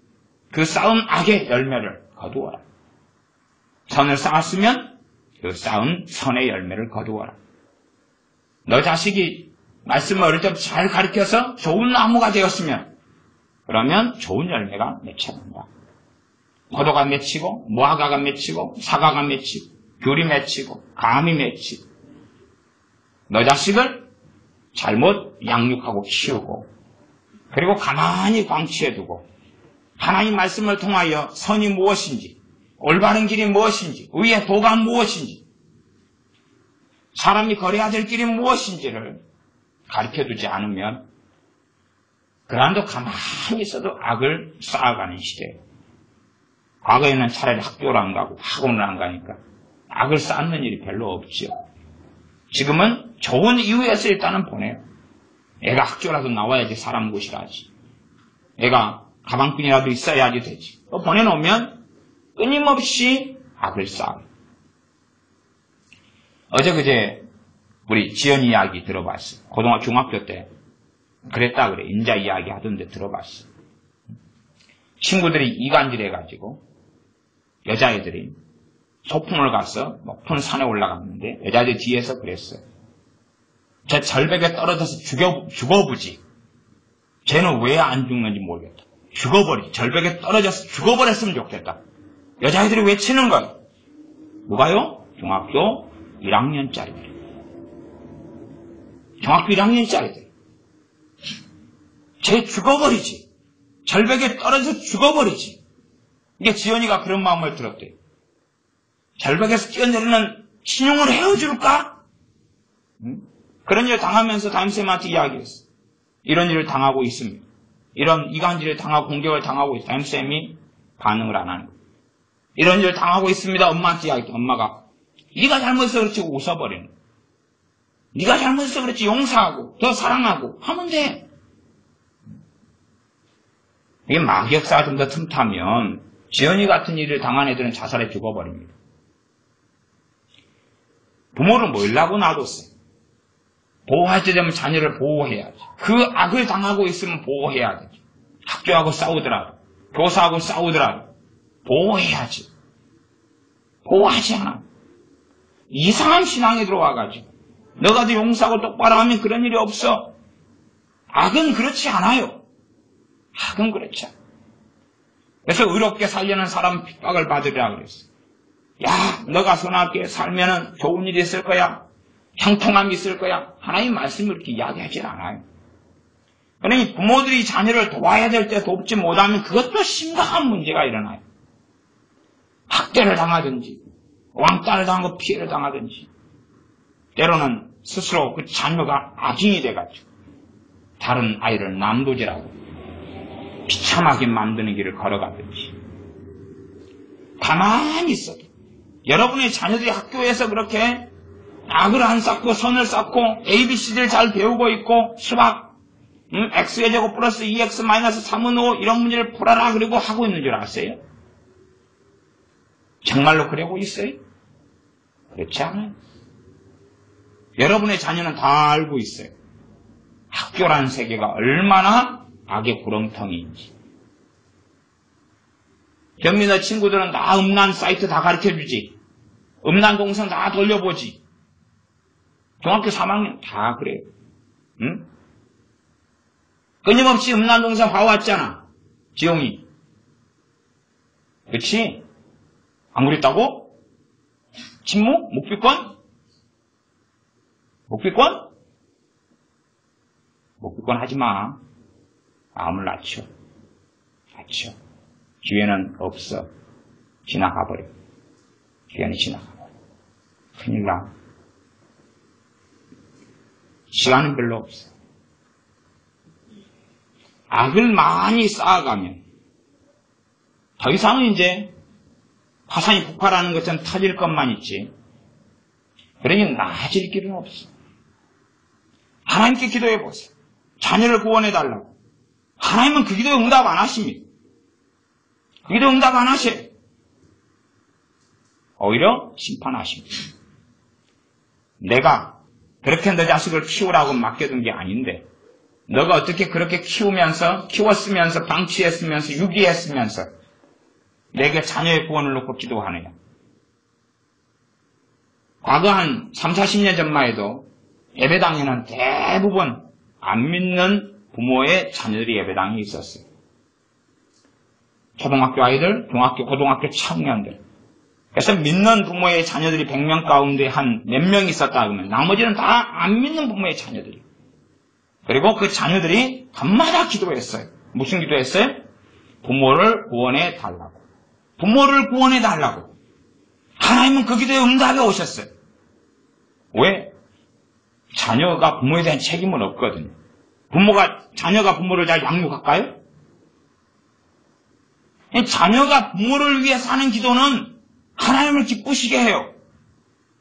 그 쌓은 악의 열매를 거두어라. 선을 쌓았으면 그 쌓은 선의 열매를 거두어라. 너 자식이 말씀을 어릴 때부터 잘 가르쳐서 좋은 나무가 되었으면 그러면 좋은 열매가 맺혀간다. 포도가 맺히고 무화과가 맺히고 사과가 맺히고 귤이 맺히고 감이 맺히고 너 자식을 잘못 양육하고 키우고 그리고 가만히 방치해두고 하나님 말씀을 통하여 선이 무엇인지 올바른 길이 무엇인지 의의 도가 무엇인지 사람이 걸어야 될 길이 무엇인지를 가르쳐두지 않으면 그란도 가만히 있어도 악을 쌓아가는 시대예요. 과거에는 차라리 학교를 안 가고 학원을 안 가니까 악을 쌓는 일이 별로 없죠. 지금은 좋은 이유에서 일단은 보내요. 애가 학교라도 나와야지 사람 곳이라지. 애가 가방끈이라도 있어야지 되지. 또 보내놓으면 끊임없이 악을 쌓아요. 어제 그제 우리 지연 이야기 들어봤어요. 고등학교 중학교 때 그랬다 그래. 인자 이야기 하던데 들어봤어요. 친구들이 이간질 해가지고 여자애들이 소풍을 가서 높은 산에 올라갔는데 여자애들 뒤에서 그랬어요. 저 절벽에 떨어져서 죽어보지. 쟤는 왜 안 죽는지 모르겠다. 죽어버리지. 절벽에 떨어져서 죽어버렸으면 좋겠다. 여자애들이 외치는 건 누가요? 중학교 1학년짜리들. 중학교 1학년짜리들. 쟤 죽어버리지. 절벽에 떨어져서 죽어버리지. 이게 지연이가 그런 마음을 들었대요. 절벽에서 뛰어내리는 신용을 헤어줄까? 그런 일을 당하면서 담임쌤한테 이야기했어. 이런 일을 당하고 있습니다. 이런 이간질을 당하고 공격을 당하고 있어요. 담임쌤이 반응을 안 하는 거예요. 이런 일을 당하고 있습니다. 엄마한테 이야기했더니 엄마가 네가 잘못해서 그렇지 웃어버리는 거예요. 네가 잘못해서 그렇지 용서하고 더 사랑하고 하면 돼. 이게 마귀역사가 좀 더 틈타면 지연이 같은 일을 당한 애들은 자살해 죽어버립니다. 부모를 뭐라고 놔뒀어요. 보호할 때 되면 자녀를 보호해야지. 그 악을 당하고 있으면 보호해야 되죠. 학교하고 싸우더라도 교사하고 싸우더라도 보호해야지. 보호하지 않아. 이상한 신앙에 들어와가지고 너가 더 용서하고 똑바로 하면 그런 일이 없어. 악은 그렇지 않아요. 악은 그렇지 않아. 그래서 의롭게 살려는 사람 핍박을 받으리라 그랬어. 야, 너가 선하게 살면은 좋은 일이 있을 거야. 형통함이 있을 거야. 하나님 말씀을 이렇게 이야기하진 않아요. 그러니 부모들이 자녀를 도와야 될 때 돕지 못하면 그것도 심각한 문제가 일어나요. 학대를 당하든지 왕따를 당하고 피해를 당하든지 때로는 스스로 그 자녀가 악인이 돼가지고 다른 아이를 남도질하고 비참하게 만드는 길을 걸어가든지 가만히 있어도 여러분의 자녀들이 학교에서 그렇게 악을 안 쌓고 선을 쌓고 ABCD를 잘 배우고 있고 수학 X의 제곱 플러스 2X 마이너스 3은 5 이런 문제를 풀어라 그리고 하고 있는 줄 아세요? 정말로 그러고 있어요? 그렇지 않아요. 여러분의 자녀는 다 알고 있어요. 학교라는 세계가 얼마나 악의 구렁텅이인지. 경미 너 친구들은 다 음란 사이트 다 가르쳐주지. 음란 동선 다 돌려보지. 중학교 3학년 다 그래요. 응? 끊임없이 음란 동선 봐왔잖아. 지용이. 그렇지? 안 그랬다고? 침묵? 묵비권? 묵비권? 묵비권 하지 마. 마음을 낮춰. 낮춰. 기회는 없어. 지나가버려. 기회는 지나가버려. 큰일 나. 시간은 별로 없어. 악을 많이 쌓아가면 더 이상은 이제 화산이 폭발하는 것은 터질 것만 있지. 그러니 나아질 길은 없어. 하나님께 기도해 보세요. 자녀를 구원해달라고. 하나님은 그 기도에 응답 안 하십니다. 그 기도에 응답 안 하셔요. 오히려 심판하십니다. 내가 그렇게 너 자식을 키우라고 맡겨둔 게 아닌데 너가 어떻게 그렇게 키웠으면서 방치했으면서 유기했으면서 내게 자녀의 구원을 놓고 기도하느냐. 과거 한 3, 40년 전만 해도 예배당에는 대부분 안 믿는 부모의 자녀들이 예배당에 있었어요. 초등학교 아이들, 중학교, 고등학교 청년들. 그래서 믿는 부모의 자녀들이 100명 가운데 한 몇 명 있었다 그러면 나머지는 다 안 믿는 부모의 자녀들이. 그리고 그 자녀들이 밤마다 기도했어요. 무슨 기도했어요? 부모를 구원해 달라고. 부모를 구원해 달라고. 하나님은 그 기도에 응답해 오셨어요. 왜? 자녀가 부모에 대한 책임은 없거든요. 자녀가 부모를 잘 양육할까요? 자녀가 부모를 위해 사는 기도는 하나님을 기쁘시게 해요.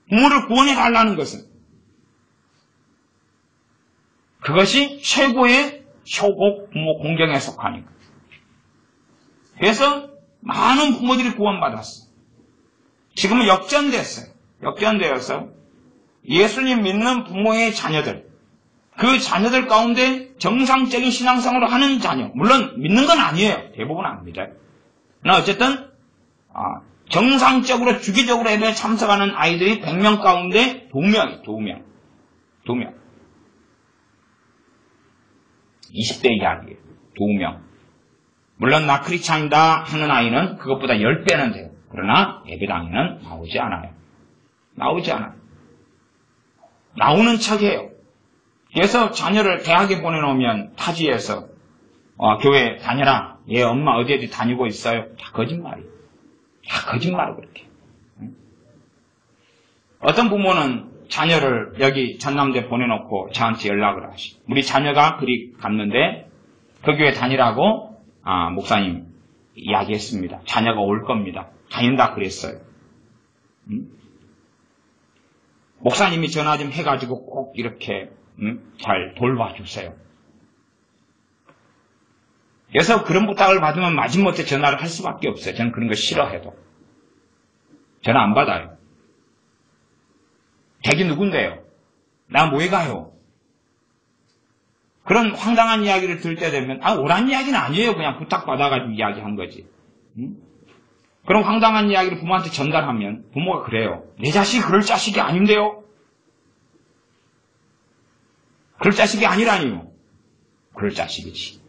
부모를 구원해 달라는 것은. 그것이 최고의 효곡 부모 공경에 속하니까. 그래서 많은 부모들이 구원받았어요. 지금은 역전됐어요. 역전되어서 예수님 믿는 부모의 자녀들, 그 자녀들 가운데 정상적인 신앙생활을 하는 자녀, 물론 믿는 건 아니에요. 대부분 안 믿어요. 그러나 어쨌든 정상적으로 주기적으로 예배에 참석하는 아이들이 100명 가운데 2명. 20대 이하이에요. 2명. 물론 나 크리스찬이다 하는 아이는 그것보다 10배는 돼요. 그러나 예배당에는 나오지 않아요. 나오는 척해요. 그래서 자녀를 대학에 보내놓으면 타지에서 교회 다녀라. 얘 엄마 어디 다니고 있어요. 다 거짓말이에요. 다 거짓말을 그렇게. 어떤 부모는 자녀를 여기 전남대 보내놓고 저한테 연락을 하시. 우리 자녀가 그리 갔는데 그 교회 다니라고 목사님 이야기했습니다. 자녀가 올 겁니다. 다닌다 그랬어요. 목사님이 전화 좀 해가지고 꼭 이렇게 잘 돌봐주세요. 그래서 그런 부탁을 받으면 마지못해 전화를 할 수밖에 없어요. 저는 그런 거 싫어해도. 전화 안 받아요. 댁이 누군데요? 나 뭐에 가요? 그런 황당한 이야기를 들을 때 되면 옳은 이야기는 아니에요. 그냥 부탁받아가지고 이야기한 거지. 그런 황당한 이야기를 부모한테 전달하면 부모가 그래요. 내 자식이 그럴 자식이 아닌데요. 그럴 자식이 아니라니요. 그럴 자식이지.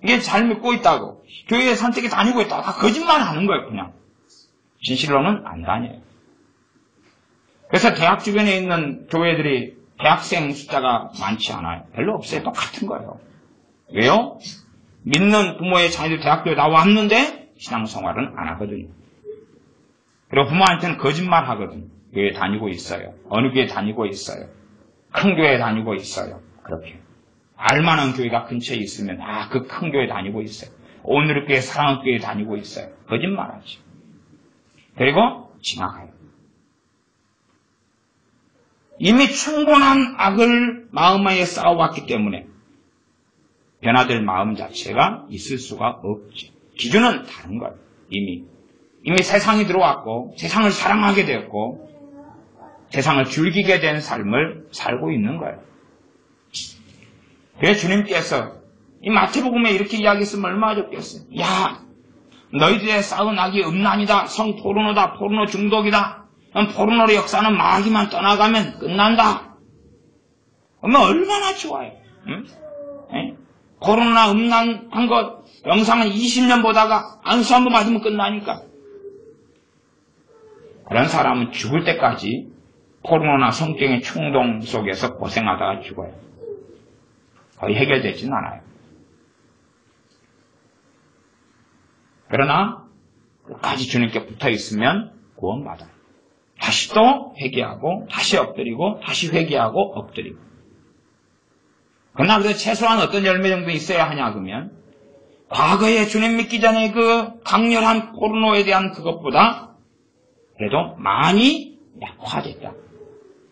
이게 잘 믿고 있다고. 교회에 선택에 다니고 있다고. 다 거짓말 하는 거예요, 그냥. 진실로는 안 다녀요. 그래서 대학 주변에 있는 교회들이 대학생 숫자가 많지 않아요. 별로 없어요. 똑같은 거예요. 왜요? 믿는 부모의 자녀들 대학교에 나왔는데 신앙생활은 안 하거든요. 그리고 부모한테는 거짓말 하거든요. 교회 다니고 있어요. 어느 교회 다니고 있어요. 큰 교회 다니고 있어요. 그렇게. 알만한 교회가 근처에 있으면 그 큰 교회 다니고 있어요. 오늘의 교회 사랑의 교회 다니고 있어요. 거짓말하죠. 그리고 지나가요. 이미 충분한 악을 마음에 쌓아왔기 때문에 변화될 마음 자체가 있을 수가 없죠. 기준은 다른 거예요. 이미 세상이 들어왔고 세상을 사랑하게 되었고 세상을 즐기게 된 삶을 살고 있는 거예요. 그래서 주님께서 이 마태복음에 이렇게 이야기했으면 얼마나 좋겠어요. 야, 너희들의 쌓은 악이 음란이다. 성포르노다. 포르노 중독이다. 포르노의 역사는 마귀만 떠나가면 끝난다. 그러면 얼마나 좋아요. 응? 포르노나 음란한 것 영상은 20년 보다가 안수 한번 맞으면 끝나니까. 그런 사람은 죽을 때까지 포르노나 성적인 충동 속에서 고생하다가 죽어요. 거의 해결되지는 않아요. 그러나 끝까지 주님께 붙어있으면 구원받아요. 다시 또 회개하고 다시 엎드리고 다시 회개하고 엎드리고. 그러나 그래도 최소한 어떤 열매 정도 있어야 하냐 그러면 과거에 주님 믿기 전에 그 강렬한 포르노에 대한 그것보다 그래도 많이 약화됐다.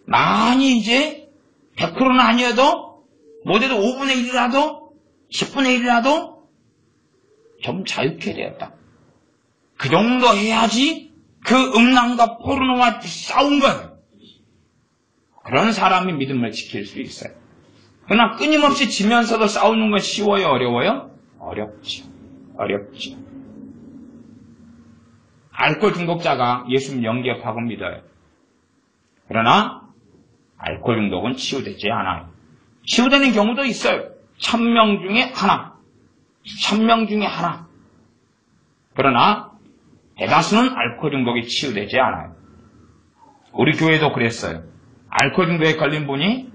많이 이제 100%는 아니어도 못해도 5분의 1이라도 10분의 1이라도 좀 자유케 되었다. 그 정도 해야지 그 음란과 포르노와 싸운 거예요. 그런 사람이 믿음을 지킬 수 있어요. 그러나 끊임없이 지면서도 싸우는 건 쉬워요? 어려워요? 어렵죠. 알코올 중독자가 예수님 영접하고 믿어요. 그러나 알코올 중독은 치유되지 않아요. 치유되는 경우도 있어요. 1000명 중에 하나. 1000명 중에 하나. 그러나 대다수는 알코올 중독이 치유되지 않아요. 우리 교회도 그랬어요. 알코올 중독에 걸린 분이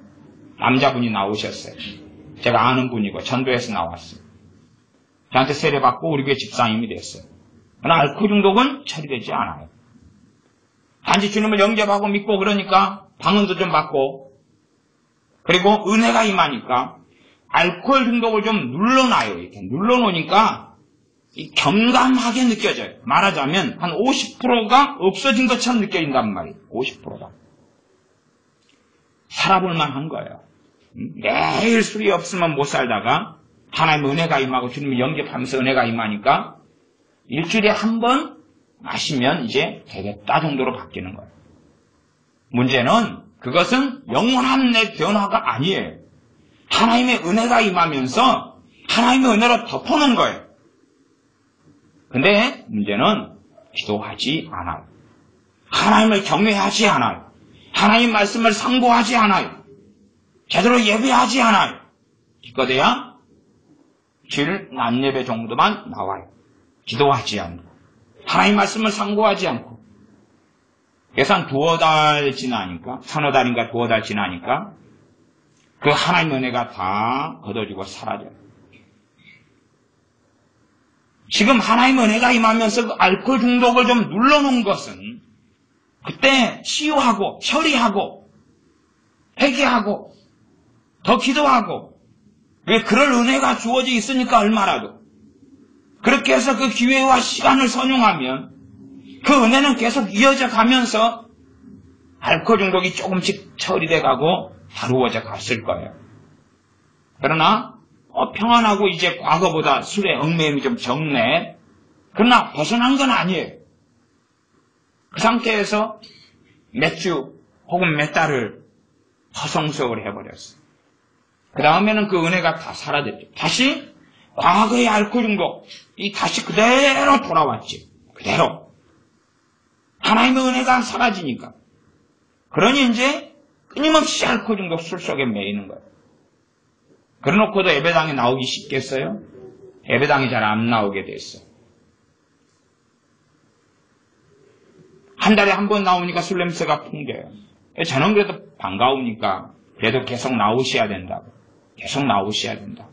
남자분이 나오셨어요. 제가 아는 분이고 전도에서 나왔어요. 저한테 세례받고 우리 교회 집사님이 됐어요. 그러나 알코올 중독은 처리되지 않아요. 단지 주님을 영접하고 믿고 그러니까 방언도 좀 받고 그리고 은혜가 임하니까 알코올 중독을 좀 눌러놔요. 이렇게 눌러놓으니까 겸감하게 느껴져요. 말하자면 한 50%가 없어진 것처럼 느껴진단 말이에요. 50%가. 살아볼만 한 거예요. 매일 술이 없으면 못 살다가 하나님의 은혜가 임하고 주님을 영접하면서 은혜가 임하니까 일주일에 한 번 마시면 이제 되겠다 정도로 바뀌는 거예요. 문제는 그것은 영원한 내 변화가 아니에요. 하나님의 은혜가 임하면서 하나님의 은혜로 덮어놓은 거예요. 근데 문제는 기도하지 않아요. 하나님을 경외하지 않아요. 하나님 말씀을 상고하지 않아요. 제대로 예배하지 않아요. 기껏해야 주일 낮 예배 정도만 나와요. 기도하지 않고 하나님 말씀을 상고하지 않고 그래서 한 두어 달 지나니까 서너 달인가 두어 달 지나니까 그 하나님의 은혜가 다 걷어지고 사라져요. 지금 하나님의 은혜가 임하면서 그 알코올 중독을 좀 눌러놓은 것은 그때 치유하고 처리하고 회개하고 더 기도하고 왜 그럴 은혜가 주어져 있으니까 얼마라도 그렇게 해서 그 기회와 시간을 선용하면 그 은혜는 계속 이어져 가면서 알코올 중독이 조금씩 처리돼 가고 다루어져 갔을 거예요. 그러나 평안하고 이제 과거보다 술에 얽매임이 좀 적네. 그러나 벗어난 건 아니에요. 그 상태에서 몇 주 혹은 몇 달을 허송세월을 해버렸어요. 그 다음에는 그 은혜가 다 사라졌죠. 다시 과거의 알코올 중독, 다시 그대로 돌아왔지. 그대로. 하나님의 은혜가 사라지니까. 그러니 이제 끊임없이 알코올 중독 술 속에 매이는 거예요. 그래놓고도 예배당에 나오기 쉽겠어요? 예배당에 잘 안 나오게 됐어요. 한 달에 한 번 나오니까 술 냄새가 풍겨요. 저는 그래도 반가우니까 그래도 계속 나오셔야 된다고. 계속 나오셔야 된다고.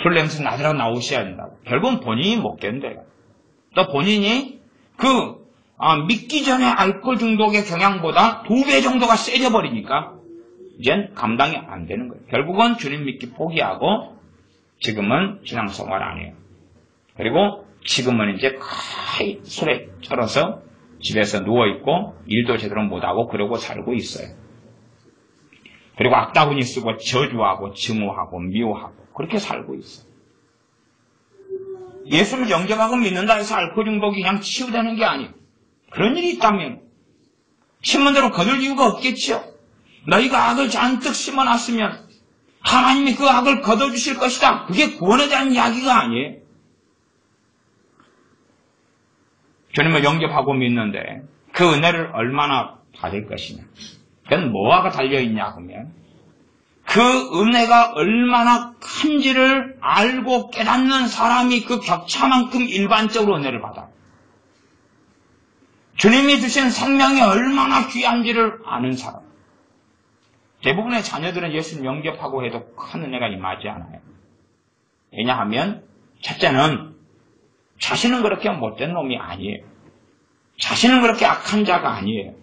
술 냄새 나더라도 나오셔야 된다고. 결국은 본인이 못 견뎌요. 또 본인이 믿기 전에 알코올 중독의 경향보다 2배 정도가 세져버리니까 이젠 감당이 안 되는 거예요. 결국은 주님 믿기 포기하고 지금은 신앙생활 안 해요. 그리고 지금은 이제 거의 술에 쩔어서 집에서 누워있고 일도 제대로 못하고 그러고 살고 있어요. 그리고 악다구니 쓰고 저주하고 증오하고 미워하고 그렇게 살고 있어요. 예수를 영접하고 믿는다 해서 알코올 중독이 그냥 치유되는 게 아니에요. 그런 일이 있다면 신문대로 거둘 이유가 없겠지요. 너희가 악을 잔뜩 심어놨으면 하나님이 그 악을 거둬주실 것이다. 그게 구원에 대한 이야기가 아니에요. 주님을 영접하고 믿는데 그 은혜를 얼마나 받을 것이냐. 그건 뭐가 달려있냐 하면 그 은혜가 얼마나 큰지를 알고 깨닫는 사람이 그 격차만큼 일반적으로 은혜를 받아요. 주님이 주신 생명이 얼마나 귀한지를 아는 사람. 대부분의 자녀들은 예수를 영접하고 해도 큰 은혜가 임하지 않아요. 왜냐하면 첫째는 자신은 그렇게 못된 놈이 아니에요. 자신은 그렇게 악한 자가 아니에요.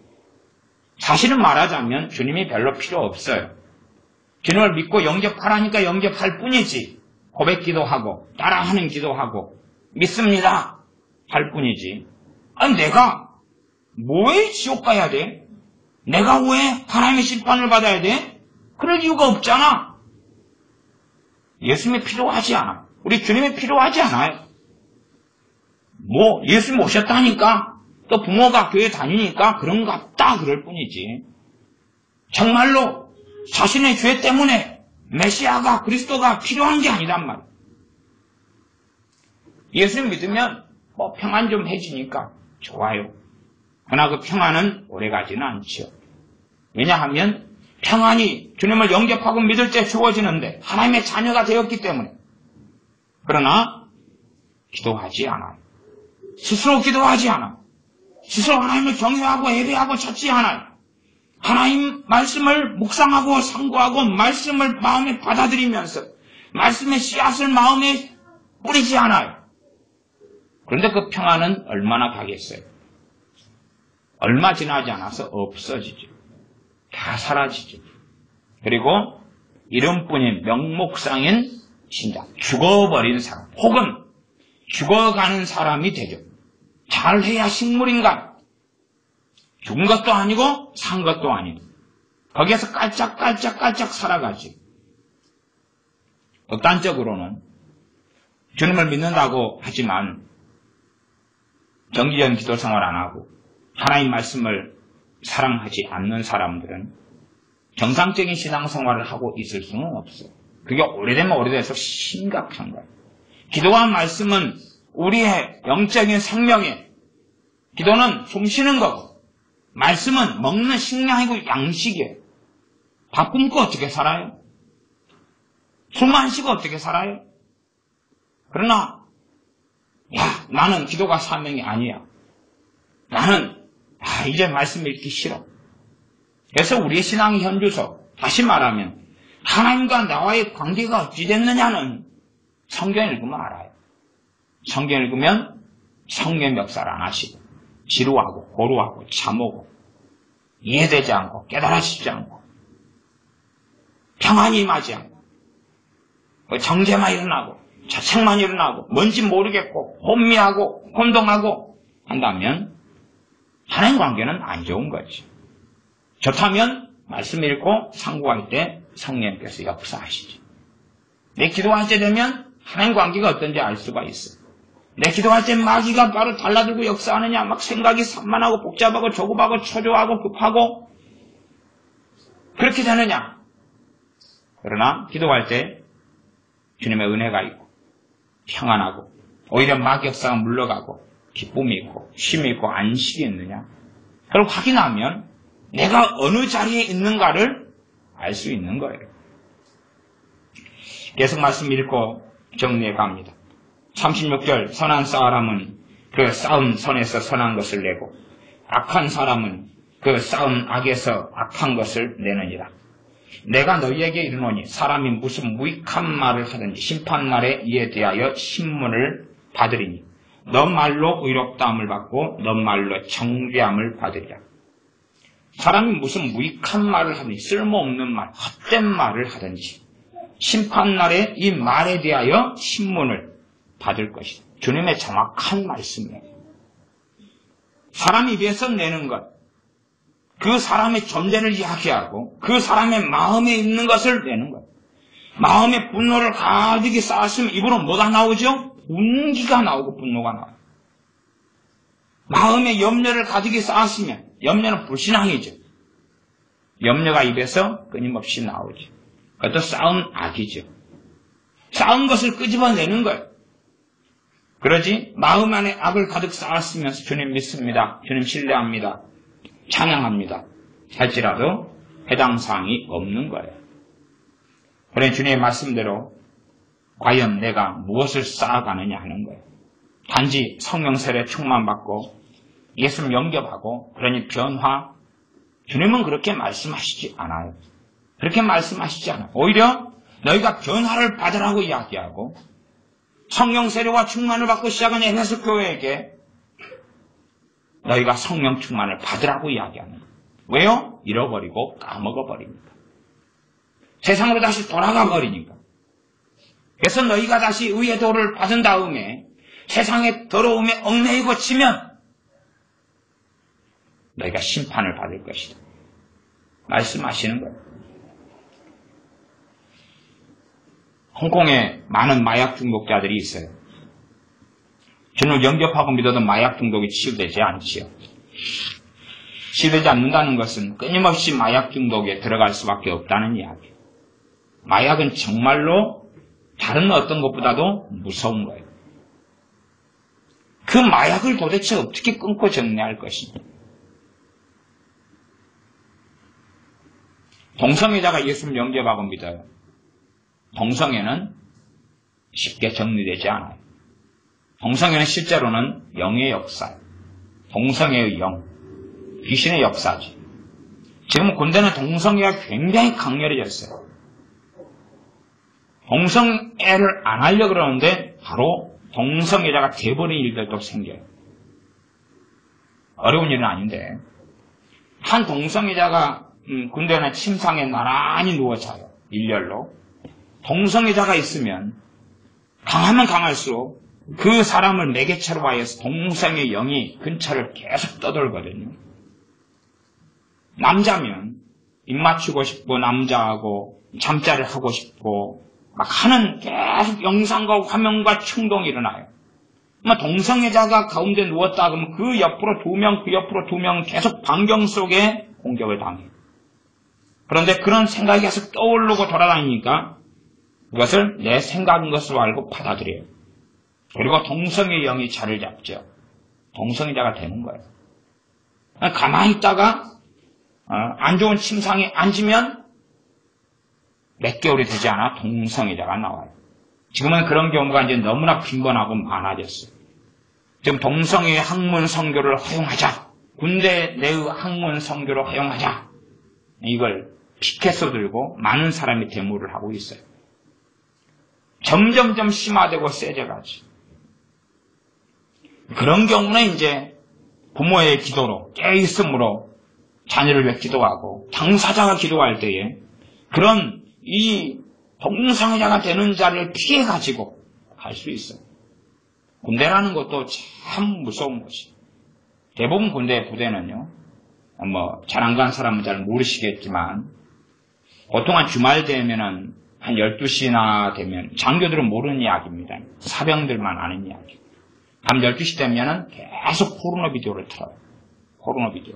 사실은 말하자면 주님이 별로 필요 없어요. 주님을 믿고 영접하라니까 영접할 뿐이지. 고백 기도하고 따라하는 기도하고 믿습니다 할 뿐이지. 아니 내가 뭐에 지옥 가야 돼? 내가 왜 하나님의 심판을 받아야 돼? 그럴 이유가 없잖아. 예수님이 필요하지 않아. 우리 주님이 필요하지 않아요. 예수님 오셨다니까 또 부모가 교회 다니니까 그런갑다 그럴 뿐이지. 정말로 자신의 죄 때문에 메시아가 그리스도가 필요한 게 아니란 말이에요. 예수님 믿으면 평안 좀 해지니까 좋아요. 그러나 그 평안은 오래가지는 않죠. 왜냐하면 평안이 주님을 영접하고 믿을 때 주어지는데 하나님의 자녀가 되었기 때문에. 그러나 기도하지 않아요. 스스로 기도하지 않아요. 스스로 하나님을 경외하고 예배하고 찾지 않아요. 하나님 말씀을 묵상하고 상고하고 말씀을 마음에 받아들이면서 말씀의 씨앗을 마음에 뿌리지 않아요. 그런데 그 평안은 얼마나 가겠어요? 얼마 지나지 않아서 없어지죠. 다 사라지죠. 그리고 이름뿐인 명목상인 신자, 죽어버린 사람 혹은 죽어가는 사람이 되죠. 잘해야 식물인간. 죽은 것도 아니고 산 것도 아니고 거기에서 깔짝깔짝 살아가지. 극단적으로는 주님을 믿는다고 하지만 정기적인 기도 생활 안 하고 하나님 말씀을 사랑하지 않는 사람들은 정상적인 신앙생활을 하고 있을 수는 없어요. 그게 오래되면 오래돼서 심각한 거예요. 기도와 말씀은 우리의 영적인 생명에, 기도는 숨 쉬는 거고 말씀은 먹는 식량이고 양식이에요. 밥 굶고 어떻게 살아요? 숨 안 쉬고 어떻게 살아요? 그러나 나는 기도가 사명이 아니야. 나는 이제 말씀 읽기 싫어. 그래서 우리의 신앙 현주소, 다시 말하면 하나님과 나와의 관계가 어찌 됐느냐는 성경 읽으면 알아요. 성경 읽으면 성경 역사를 안 하시고 지루하고 고루하고 참하고 이해되지 않고 깨달아지지 않고 평안이 임하지 않고 정죄만 일어나고 자책만 일어나고 뭔지 모르겠고 혼미하고 혼동하고 한다면 하나님 관계는 안 좋은 거지. 좋다면 말씀 읽고 상고할 때 성령께서 역사하시지. 내 기도할 때 되면 하나님 관계가 어떤지 알 수가 있어. 내 기도할 때 마귀가 바로 달라들고 역사하느냐, 막 생각이 산만하고 복잡하고 조급하고 초조하고 급하고 그렇게 되느냐. 그러나 기도할 때 주님의 은혜가 있고 평안하고 오히려 마귀역사가 물러가고 기쁨이 있고 쉼이 있고 안식이 있느냐, 그걸 확인하면 내가 어느 자리에 있는가를 알 수 있는 거예요. 계속 말씀 읽고 정리해 갑니다. 36절, 선한 사람은 그 쌓은 선에서 선한 것을 내고 악한 사람은 그 쌓은 악에서 악한 것을 내느니라. 내가 너희에게 이르노니 사람이 무슨 무익한 말을 하든지 심판날에 이에 대하여 신문을 받으리니 너 말로 의롭다함을 받고 너 말로 정죄함을 받으리라. 사람이 무슨 무익한 말을 하든지 쓸모없는 말, 헛된 말을 하든지 심판날에 이 말에 대하여 신문을 받을 것이다. 주님의 정확한 말씀이에요. 사람 입에서 내는 것, 그 사람의 존재를 이야기하고 그 사람의 마음에 있는 것을 내는 것. 마음에 분노를 가득히 쌓았으면 입으로 뭐가 나오죠? 분기가 나오고 분노가 나와요. 마음에 염려를 가득히 쌓았으면, 염려는 불신앙이죠. 염려가 입에서 끊임없이 나오죠. 그것도 쌓은 악이죠. 쌓은 것을 끄집어내는 거예요. 그러지 마음 안에 악을 가득 쌓았으면서 주님 믿습니다, 주님 신뢰합니다, 찬양합니다 할지라도 해당 사항이 없는 거예요. 그래 주님의 말씀대로 과연 내가 무엇을 쌓아가느냐 하는 거예요. 단지 성령 세례 충만받고 예수님 영접하고 그러니 변화, 주님은 그렇게 말씀하시지 않아요. 그렇게 말씀하시지 않아요. 오히려 너희가 변화를 받으라고 이야기하고 성령 세례와 충만을 받고 시작한 에베소 교회에게 너희가 성령 충만을 받으라고 이야기하는 거예요. 왜요? 잃어버리고 까먹어버리니까. 세상으로 다시 돌아가 버리니까. 그래서 너희가 다시 의의 도를 받은 다음에 세상의 더러움에 얽매이고 치면 너희가 심판을 받을 것이다. 말씀하시는 거예요. 홍콩에 많은 마약 중독자들이 있어요. 저는 영접하고 믿어도 마약 중독이 치유되지 않지요. 치유되지 않는다는 것은 끊임없이 마약 중독에 들어갈 수밖에 없다는 이야기예요. 마약은 정말로 다른 어떤 것보다도 무서운 거예요. 그 마약을 도대체 어떻게 끊고 정리할 것이냐. 동성애자가 예수를 영접하고 믿어요. 동성애는 쉽게 정리되지 않아요. 동성애는 실제로는 영의 역사예요. 동성애의 영, 귀신의 역사지. 지금 군대는 동성애가 굉장히 강렬해졌어요. 동성애를 안 하려고 그러는데 바로 동성애자가 돼버린 일들도 생겨요. 어려운 일은 아닌데 한 동성애자가 군대나 침상에 나란히 누워 자요. 일렬로. 동성애자가 있으면 강하면 강할수록 그 사람을 매개체로 하여서 동성의 영이 근처를 계속 떠돌거든요. 남자면 입 맞추고 싶고 남자하고 잠자리를 하고 싶고 막 하는 계속 영상과 화면과 충동이 일어나요. 동성애자가 가운데 누웠다 그러면 그 옆으로 두 명, 그 옆으로 두 명 계속 반경 속에 공격을 당해요. 그런데 그런 생각이 계속 떠오르고 돌아다니니까 그것을 내 생각인 것으로 알고 받아들여요. 그리고 동성의 영이 자리를 잡죠. 동성애자가 되는 거예요. 가만히 있다가 안 좋은 침상에 앉으면 몇 개월이 되지 않아 동성애자가 나와요. 지금은 그런 경우가 이제 너무나 빈번하고 많아졌어요. 지금 동성애 학문 선교를 허용하자. 군대 내의 학문 선교를 허용하자. 이걸 피켓으로 들고 많은 사람이 데모를 하고 있어요. 점점점 심화되고 세져가지. 그런 경우는 이제 부모의 기도로 깨있음으로 자녀를 위해 기도하고 당사자가 기도할 때에 그런 이 동성애자가 되는 자를 피해가지고 갈 수 있어요. 군대라는 것도 참 무서운 것이. 대부분 군대 부대는요, 잘 안 간 사람은 잘 모르시겠지만, 보통 한 주말 되면은 한 12시나 되면, 장교들은 모르는 이야기입니다. 사병들만 아는 이야기. 밤 12시 되면은 계속 포르노 비디오를 틀어요. 포르노 비디오.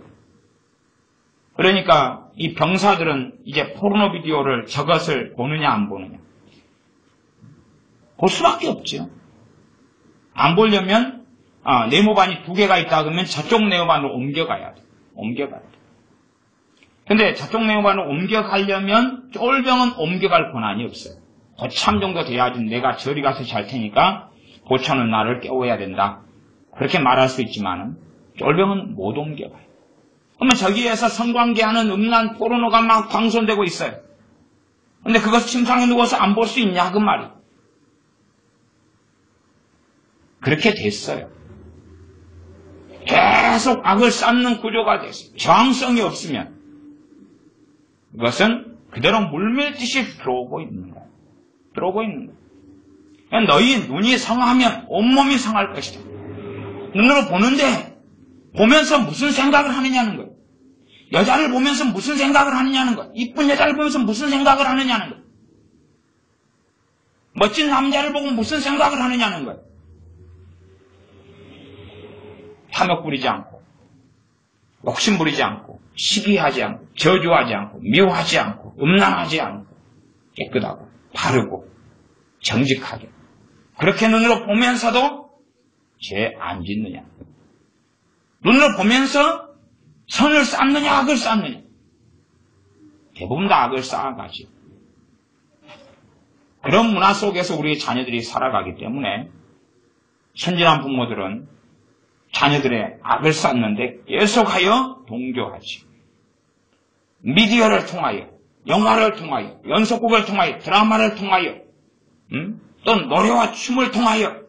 그러니까 이 병사들은 이제 포르노 비디오를 저것을 보느냐 안 보느냐. 볼 수밖에 없죠. 안 보려면 네모반이 2개가 있다 그러면 저쪽 네모반으로 옮겨가야 돼. 옮겨가야 돼. 근데 저쪽 네모반으로 옮겨가려면 쫄병은 옮겨갈 권한이 없어요. 고참 정도 돼야지 내가 저리 가서 잘 테니까 고참은 나를 깨워야 된다. 그렇게 말할 수 있지만은 쫄병은 못 옮겨가요. 그러면 저기에서 성관계하는 음란 포르노가 막 방송되고 있어요. 근데 그것을 침상에 누워서 안 볼 수 있냐 그 말이. 그렇게 됐어요. 계속 악을 쌓는 구조가 됐어요. 저항성이 없으면 그것은 그대로 물밀듯이 들어오고 있는 거예요. 들어오고 있는 거예요. 그러니까 너희 눈이 성하면 온몸이 성할 것이다. 눈으로 보는데 보면서 무슨 생각을 하느냐는 거예요. 여자를 보면서 무슨 생각을 하느냐는 거예요. 이쁜 여자를 보면서 무슨 생각을 하느냐는 거예요. 멋진 남자를 보고 무슨 생각을 하느냐는 거예요. 탐욕 부리지 않고 욕심 부리지 않고 시기하지 않고 저주하지 않고 미워하지 않고 음란하지 않고 깨끗하고 바르고 정직하게 그렇게 눈으로 보면서도 죄 안 짓느냐. 눈으로 보면서 선을 쌓느냐 악을 쌓느냐. 대부분 다 악을 쌓아가죠. 그런 문화 속에서 우리 자녀들이 살아가기 때문에 선진한 부모들은 자녀들의 악을 쌓는데 계속하여 동조하지. 미디어를 통하여, 영화를 통하여, 연속곡을 통하여, 드라마를 통하여, 또 노래와 춤을 통하여,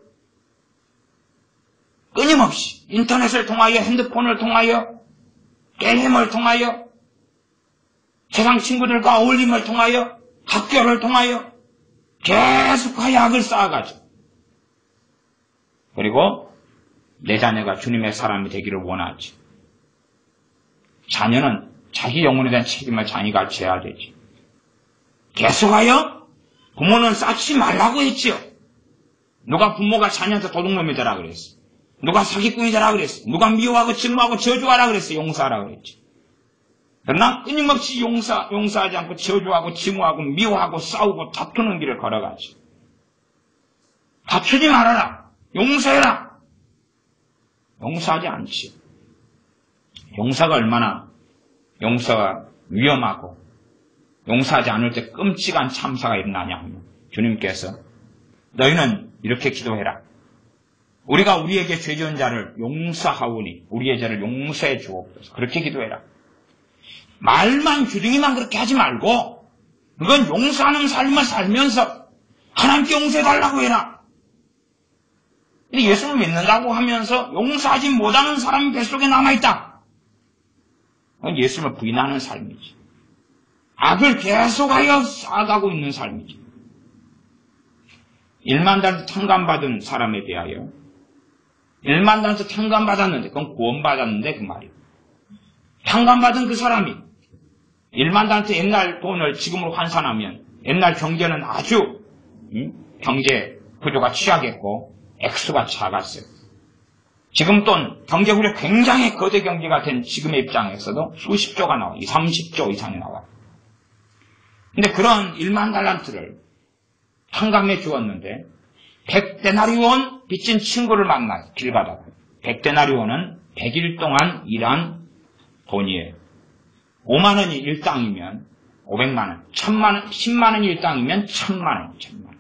끊임없이 인터넷을 통하여, 핸드폰을 통하여, 게임을 통하여, 세상 친구들과 어울림을 통하여, 학교를 통하여 계속하여 악을 쌓아가죠. 그리고 내 자녀가 주님의 사람이 되기를 원하지. 자녀는 자기 영혼에 대한 책임을 자기가 져야 되지. 계속하여 부모는 쌓지 말라고 했지요. 누가 부모가 자녀한테 도둑놈이 되라 그랬어. 누가 사기꾼이 되라 그랬어. 누가 미워하고 증오하고 저주하라 그랬어. 용서하라 그랬지. 그러나 끊임없이 용서하지 않고 저주하고 증오하고 미워하고 싸우고 다투는 길을 걸어가지. 다투지 말아라. 용서해라. 용서하지 않지. 용서가 얼마나 용서가 위험하고 용서하지 않을 때 끔찍한 참사가 일어나냐 하면 주님께서 너희는 이렇게 기도해라. 우리가 우리에게 죄 지은 자를 용서하오니 우리의 죄를 용서해 주옵소서. 그렇게 기도해라. 말만 주둥이만 그렇게 하지 말고 그건 용서하는 삶을 살면서 하나님께 용서해달라고 해라. 근데 예수를 믿는다고 하면서 용서하지 못하는 사람이 뱃속에 남아있다. 그건 예수를 부인하는 삶이지. 악을 계속하여 쌓아가고 있는 삶이지. 1만 달러 탕감받은 사람에 대하여 1만 달러 탕감받았는데 그건 구원받았는데 그 말이에요. 탕감받은 그 사람이 1만 달러 옛날 돈을 지금으로 환산하면 옛날 경제는 아주 경제 구조가 취약했고 액수가 작았어요. 지금 돈, 경제 구조 굉장히 거대 경제가 된 지금의 입장에서도 수십조가 나와요. 30조 이상이 나와요. 근데 그런 1만 달란트를 탕감해 주었는데 100데나리온 빚진 친구를 만나요. 길 가다가. 100데나리온은 100일 동안 일한 돈이에요. 5만 원이 일당이면 500만 원, 1000만 원, 10만 원이 일당이면 1000만 원, 1000만 원.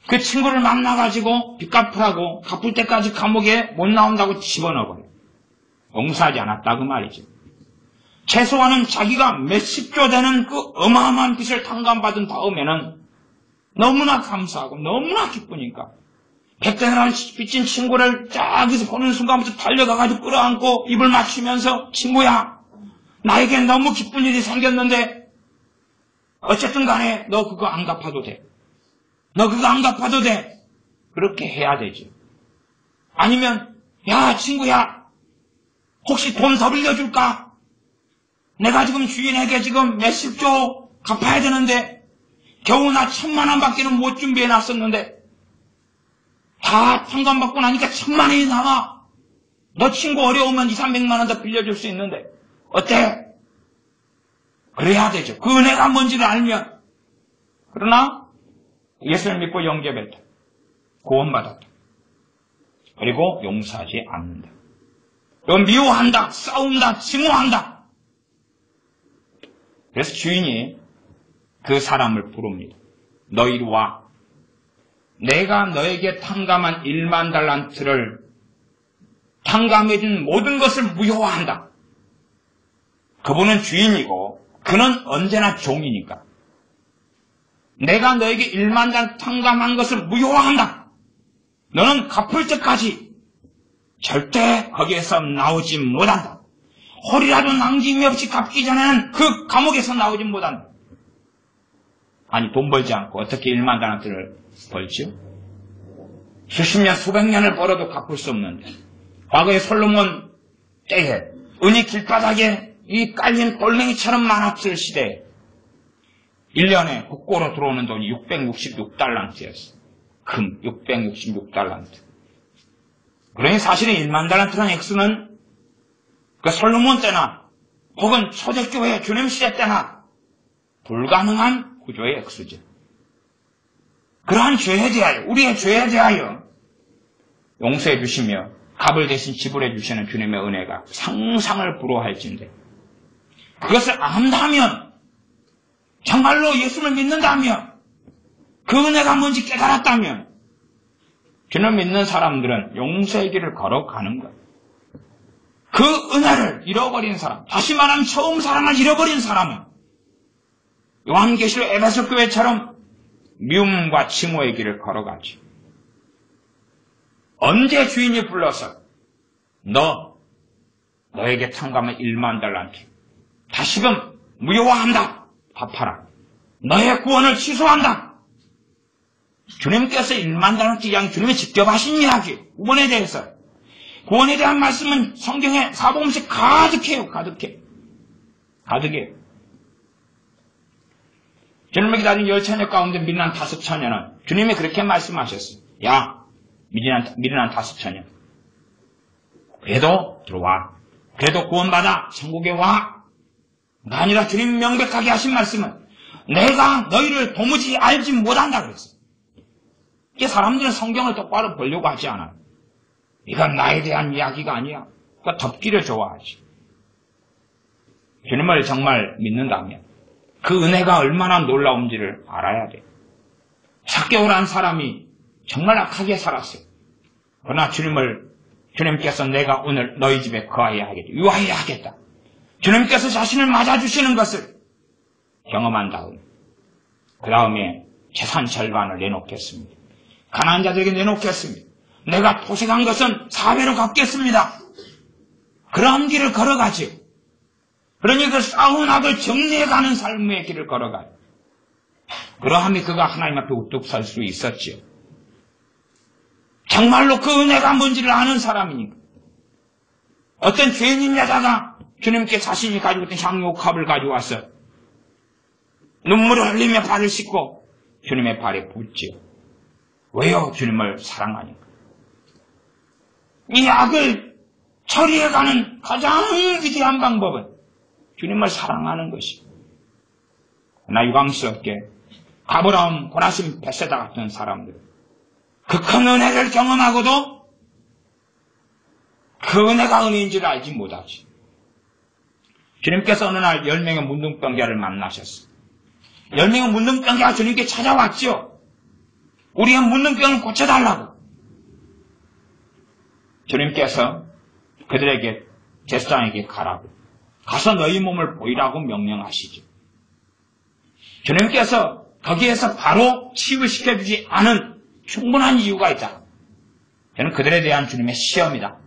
그 친구를 만나가지고 빚 갚으라고 갚을 때까지 감옥에 못 나온다고 집어넣어버려요. 용서하지 않았다 그 말이죠. 최소한은 자기가 몇십조 되는 그 어마어마한 빚을 탕감받은 다음에는 너무나 감사하고 너무나 기쁘니까 100데나리 빚진 친구를 저기서 보는 순간부터 달려가가지고 끌어안고 입을 맞추면서 친구야 나에겐 너무 기쁜 일이 생겼는데 어쨌든 간에 너 그거 안 갚아도 돼. 너 그거 안 갚아도 돼. 그렇게 해야 되지. 아니면 야 친구야 혹시 돈 더 빌려줄까? 내가 지금 주인에게 지금 몇십조 갚아야 되는데 겨우 나 1000만 원밖에는 못 준비해놨었는데 다 탕감받고 나니까 1000만 원이 남아. 너 친구 어려우면 200~300만 원 더 빌려줄 수 있는데 어때? 그래야 되죠. 그 은혜가 뭔지를 알면. 그러나 예수를 믿고 영접했다. 구원받았다. 그리고 용서하지 않는다. 또 미워한다, 싸운다, 증오한다. 그래서 주인이 그 사람을 부릅니다. 너 이리 와. 내가 너에게 탕감한 1만 달란트를 탕감해준 모든 것을 무효화한다. 그분은 주인이고 그는 언제나 종이니까. 내가 너에게 1만 달란트 탕감한 것을 무효화한다. 너는 갚을 때까지 절대 거기에서 나오지 못한다. 홀이라도 남김이 없이 갚기 전에는 그 감옥에서 나오지 못한다. 아니, 돈 벌지 않고 어떻게 1만 달란트를 벌지요? 수십 년, 수백 년을 벌어도 갚을 수 없는데, 과거에 솔로몬 때에 은이 길바닥에 이 깔린 돌멩이처럼 많았을 시대에 1년에 국고로 들어오는 돈이 666달란트였어. 금 666달란트. 그러니 사실은 1만 달란트라는 액수는 그 솔로몬 때나 혹은 초대교회 주님 시대 때나 불가능한 구조의 액수죠. 그러한 죄에 대하여, 우리의 죄에 대하여 용서해 주시며 값을 대신 지불해 주시는 주님의 은혜가 상상을 불허할진데, 그것을 안다면, 정말로 예수를 믿는다면, 그 은혜가 뭔지 깨달았다면, 주님을 믿는 사람들은 용서의 길을 걸어가는 거예요. 그 은혜를 잃어버린 사람, 다시 말하면 처음 사랑을 잃어버린 사람은 요한계시록 에베소 교회처럼 미움과 증오의 길을 걸어가지. 언제 주인이 불러서 너에게 탕감한 1만 달란트 다시금 무효화한다. 갚아라. 너의 구원을 취소한다. 주님께서 1만 달란트 이야기, 주님이 직접 하신 이야기, 구원에 대해서. 구원에 대한 말씀은 성경에 사복음씩 가득해요. 가득해요. 주님에게 기다린 10처녀 가운데 미련한 5처녀는 주님이 그렇게 말씀하셨어요. 야, 미련한 5처녀. 그래도 들어와. 그래도 구원받아. 천국에 와. 아니라 주님이 명백하게 하신 말씀은 내가 너희를 도무지 알지 못한다 그랬어요. 이게 사람들은 성경을 똑바로 보려고 하지 않아요. 이건 나에 대한 이야기가 아니야. 그러니까 덮기를 좋아하지. 주님을 정말 믿는다면 그 은혜가 얼마나 놀라운지를 알아야 돼. 삭개오라는 사람이 정말 악하게 살았어요. 그러나 주님께서 내가 오늘 너희 집에 거하여야 하겠다. 유하여야 하겠다. 주님께서 자신을 맞아주시는 것을 경험한 다음, 그 다음에 재산 절반을 내놓겠습니다. 가난한 자들에게 내놓겠습니다. 내가 토색한 것은 4배로 갚겠습니다. 그런 길을 걸어가죠. 그러니 그 싸운 악을 정리해가는 삶의 길을 걸어가요. 그러함이 그가 하나님 앞에 우뚝 설 수 있었지요. 정말로 그 은혜가 뭔지를 아는 사람이니까. 어떤 죄인인 여자가 주님께 자신이 가지고 있던 향유옥합을 가져와서 눈물을 흘리며 발을 씻고 주님의 발에 붓지요. 왜요? 주님을 사랑하니까. 이 악을 처리해가는 가장 위대한 방법은 주님을 사랑하는 것이. 그러나 유감스럽게 가브라움, 고라심, 베세다 같은 사람들, 그 큰 은혜를 경험하고도 그 은혜가 은혜인지를 알지 못하지. 주님께서 어느 날 10명의 문둥병자를 만나셨어요. 10명의 문둥병자가 주님께 찾아왔죠. 우리의 문둥병을 고쳐달라고. 주님께서 그들에게 제사장에게 가라고, 가서 너희 몸을 보이라고 명령하시죠. 주님께서 거기에서 바로 치유시켜주지 않은 충분한 이유가 있다. 저는 그들에 대한 주님의 시험이다.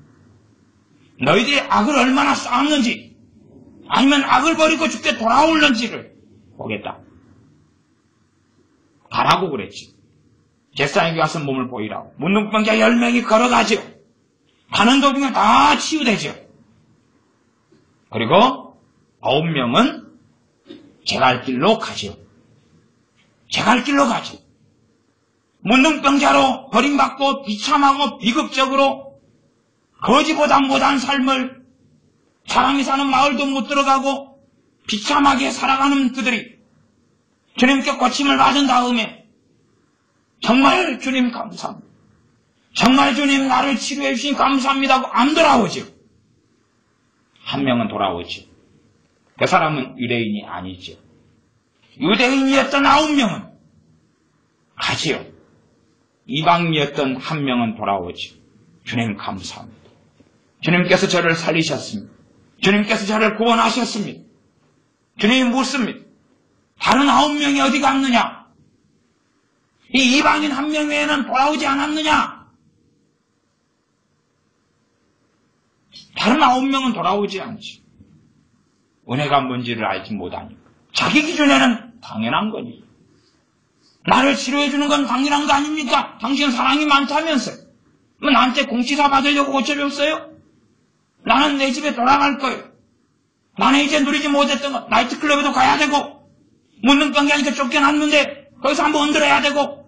너희들이 악을 얼마나 쌓았는지, 아니면 악을 버리고 죽게 돌아올는지를 보겠다. 가라고 그랬지. 제사장에게 가서 몸을 보이라고. 문둥병자 10명이 걸어가죠. 가는 도중에 다 치유되죠. 그리고 9명은 제갈 길로 가죠. 제갈 길로 가죠. 문둥병자로 버림받고 비참하고 비극적으로 거지보다 못한 삶을, 사람이 사는 마을도 못 들어가고 비참하게 살아가는 그들이 주님께 고침을 받은 다음에 정말 주님 감사합니다. 정말 주님 나를 치료해 주신 감사합니다 하고 안 돌아오죠. 한 명은 돌아오죠. 그 사람은 유대인이 아니죠. 유대인이었던 9명은 가지요. 이방인이었던 한 명은 돌아오죠. 주님 감사합니다. 주님께서 저를 살리셨습니다. 주님께서 저를 구원하셨습니다. 주님이 묻습니다. 다른 9명이 어디 갔느냐? 이 이방인 한 명 외에는 돌아오지 않았느냐? 다른 9명은 돌아오지 않지. 은혜가 뭔지를 알지 못하니까. 자기 기준에는 당연한 거니. 나를 치료해 주는 건 당연한 거 아닙니까? 당신 사랑이 많다면서요. 뭐 나한테 공치사 받으려고 고쳐줬어요? 나는 내 집에 돌아갈 거예요. 나는 이제 누리지 못했던 거, 나이트클럽에도 가야 되고, 문능병자니까 쫓겨났는데 거기서 한번 흔들어야 되고,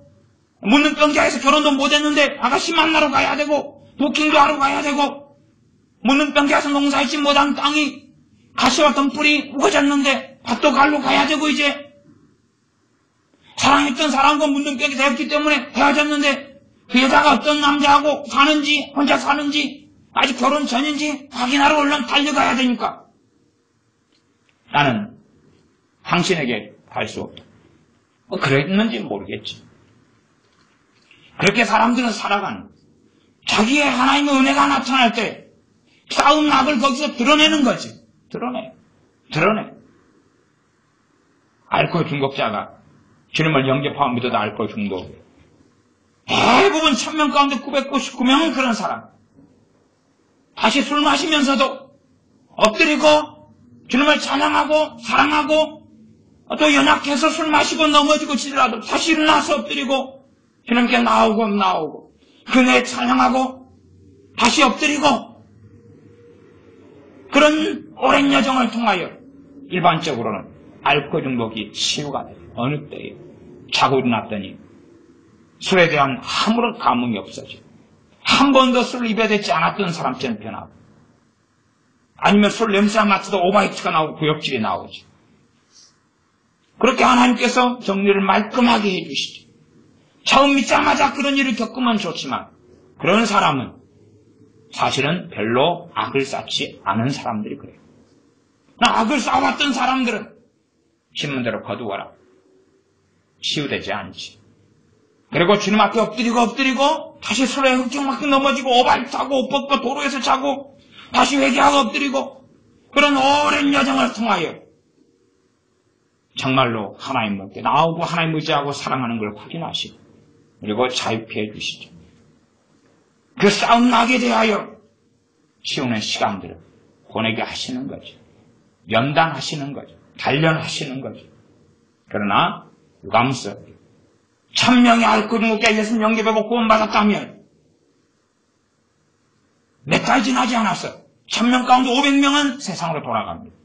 문능병자에서 결혼도 못했는데 아가씨 만나러 가야 되고, 부킹도 하러 가야 되고, 문능병자에서 농사짓지 못한 땅이 가시와 등불이 우거졌는데 밭도 갈로 가야 되고, 이제 사랑했던 사람과 문능병이 되었기 때문에 헤어졌는데 그 여자가 어떤 남자하고 사는지 혼자 사는지 아직 결혼 전인지 확인하러 얼른 달려가야 되니까 나는 당신에게 갈 수 없다. 그랬는지 모르겠지. 그렇게 사람들은 살아가는 거예요. 자기의 하나님의 은혜가 나타날 때 싸움 낙을 거기서 드러내는 거지. 드러내. 알코올 중독자가 주님을 영접하고 믿어도 알코올 중독. 대부분 1000명 가운데 999명은 그런 사람. 다시 술 마시면서도 엎드리고 주님을 찬양하고 사랑하고 또 연약해서 술 마시고 넘어지고 지더라도 다시 일어나서 엎드리고 주님께 나오고 그네 찬양하고 다시 엎드리고 그런 오랜 여정을 통하여 일반적으로는 알코올 중독이 치유가 돼요. 어느 때에 자고 일어났더니 술에 대한 아무런 감흥이 없어져. 한 번도 술 입에 대지 않았던 사람처럼 변하고 아니면 술 냄새가 맡아도 오바이트가 나오고 구역질이 나오지. 그렇게 하나님께서 정리를 말끔하게 해주시죠. 처음 믿자마자 그런 일을 겪으면 좋지만 그런 사람은 사실은 별로 악을 쌓지 않은 사람들이 그래요. 악을 쌓아왔던 사람들은 신문대로 거두어라. 치유되지 않지. 그리고 주님 앞에 엎드리고 다시 술에 흑증맞게 넘어지고 오바이트하고 옷 벗고 도로에서 자고 다시 회개하고 엎드리고 그런 오랜 여정을 통하여 정말로 하나님께 나오고 하나님 의지하고 사랑하는 걸 확인하시고 그리고 자유케 해주시죠. 그 싸움 나게 대하여 치우는 시간들을 보내게 하시는 거죠. 연단하시는 거죠. 단련하시는 거죠. 그러나 유감스럽게 1000명의 알코올 중독자 예수님 영접하고 구원받았다면 몇 달 지나지 않았어요. 1000명 가운데 500명은 세상으로 돌아갑니다.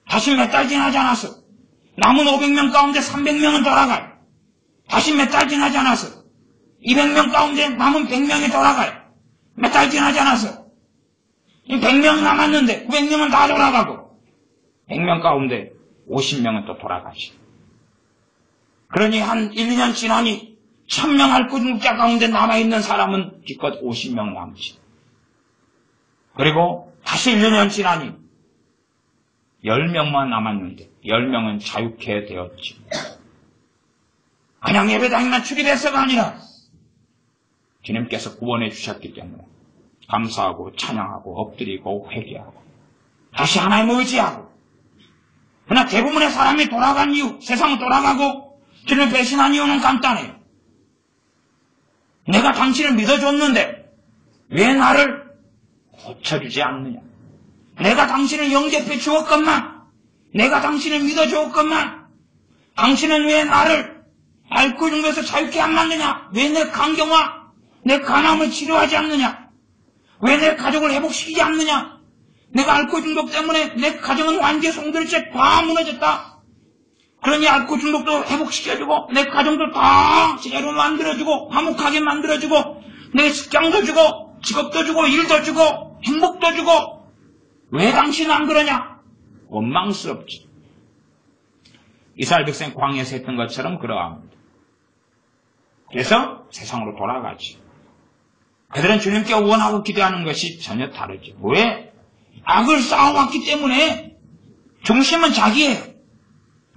다시 몇 달 지나지 않았어요. 남은 500명 가운데 300명은 돌아가요. 다시 몇 달 지나지 않았어요. 200명 가운데 남은 100명이 돌아가요. 몇 달 지나지 않았어요. 100명 남았는데 900명은 다 돌아가고 100명 가운데 50명은 또 돌아가지. 그러니 한 1, 2년 지나니 1000명 알코올 중독자 가운데 남아있는 사람은 기껏 50명 남지. 그리고 다시 1, 2년 지나니 10명만 남았는데 10명은 자유케 되었지. 그냥 예배당에만 출입해서가 아니라 주님께서 구원해 주셨기 때문에 감사하고 찬양하고 엎드리고 회개하고 다시 하나님을 의지하고. 그러나 대부분의 사람이 돌아간 이유, 세상을 돌아가고 주님을 배신한 이유는 간단해요. 내가 당신을 믿어줬는데 왜 나를 고쳐주지 않느냐. 내가 당신을 영접해 주었건만, 내가 당신을 믿어주었건만 당신은 왜 나를 알코올 중독에서 자유케 안 만드냐. 왜 내 강경화, 내 간암을 치료하지 않느냐. 왜 내 가족을 회복시키지 않느냐. 내가 알코올 중독 때문에 내 가정은 완전히 송두리째 다 무너졌다. 그러니 알코올 중독도 회복시켜주고 내 가정도 다 제대로 만들어주고 화목하게 만들어주고 내 식장도 주고 직업도 주고 일도 주고 행복도 주고 왜 당신은 안 그러냐. 원망스럽지. 이스라엘 백성 광야에서 했던 것처럼 그러합니다. 그래서 세상으로 돌아가지. 그들은 주님께 원하고 기대하는 것이 전혀 다르죠. 왜? 악을 쌓아왔기 때문에 중심은 자기예요.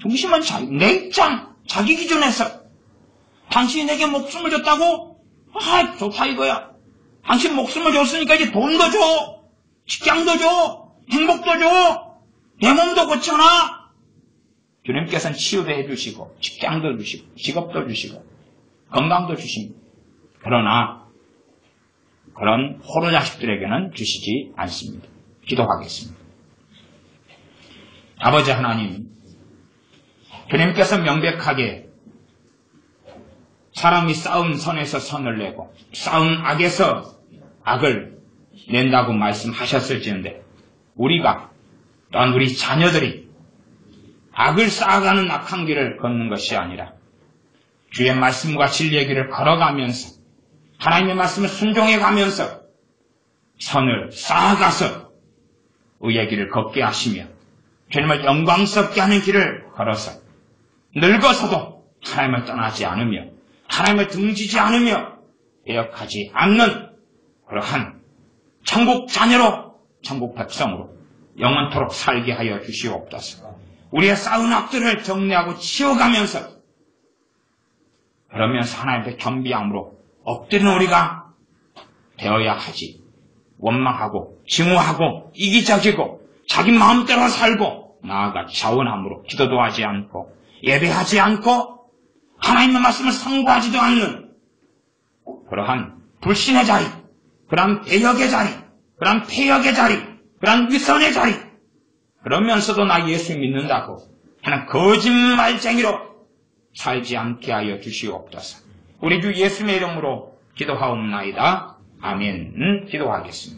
중심은 자기, 내 입장, 자기 기준에서. 당신이 내게 목숨을 줬다고? 아, 좋다 이거야. 당신 목숨을 줬으니까 이제 돈도 줘, 직장도 줘, 행복도 줘, 내 몸도 고쳐놔. 주님께서는 치유도 해주시고, 직장도 주시고, 직업도 주시고, 건강도 주십니다. 그러나 그런 호로 자식들에게는 주시지 않습니다. 기도하겠습니다. 아버지 하나님, 주님께서 명백하게 사람이 쌓은 선에서 선을 내고 쌓은 악에서 악을 낸다고 말씀하셨을지언데 우리가 또한 우리 자녀들이 악을 쌓아가는 악한 길을 걷는 것이 아니라 주의 말씀과 진리의 길을 걸어가면서 하나님의 말씀을 순종해가면서 선을 쌓아가서 의의 길을 걷게 하시며 주님을 영광스럽게 하는 길을 걸어서 늙어서도 하나님을 떠나지 않으며 하나님을 등지지 않으며 배역하지 않는 그러한 천국 자녀로 천국 백성으로 영원토록 살게 하여 주시옵소서. 우리의 쌓은 악들을 정리하고 치워가면서 그러면서 하나님의 겸비함으로 엎드리는 우리가 되어야 하지. 원망하고 증오하고 이기적이고 자기 마음대로 살고 나아가 자원함으로 기도도 하지 않고 예배하지 않고 하나님의 말씀을 상고하지도 않는 그러한 불신의 자리, 그러한 배역의 자리, 그러한 폐역의 자리, 그러한 위선의 자리, 그러면서도 나 예수 믿는다고 하는 거짓말쟁이로 살지 않게 하여 주시옵소서. 우리 주 예수님의 이름으로 기도하옵나이다. 아멘. 기도하겠습니다.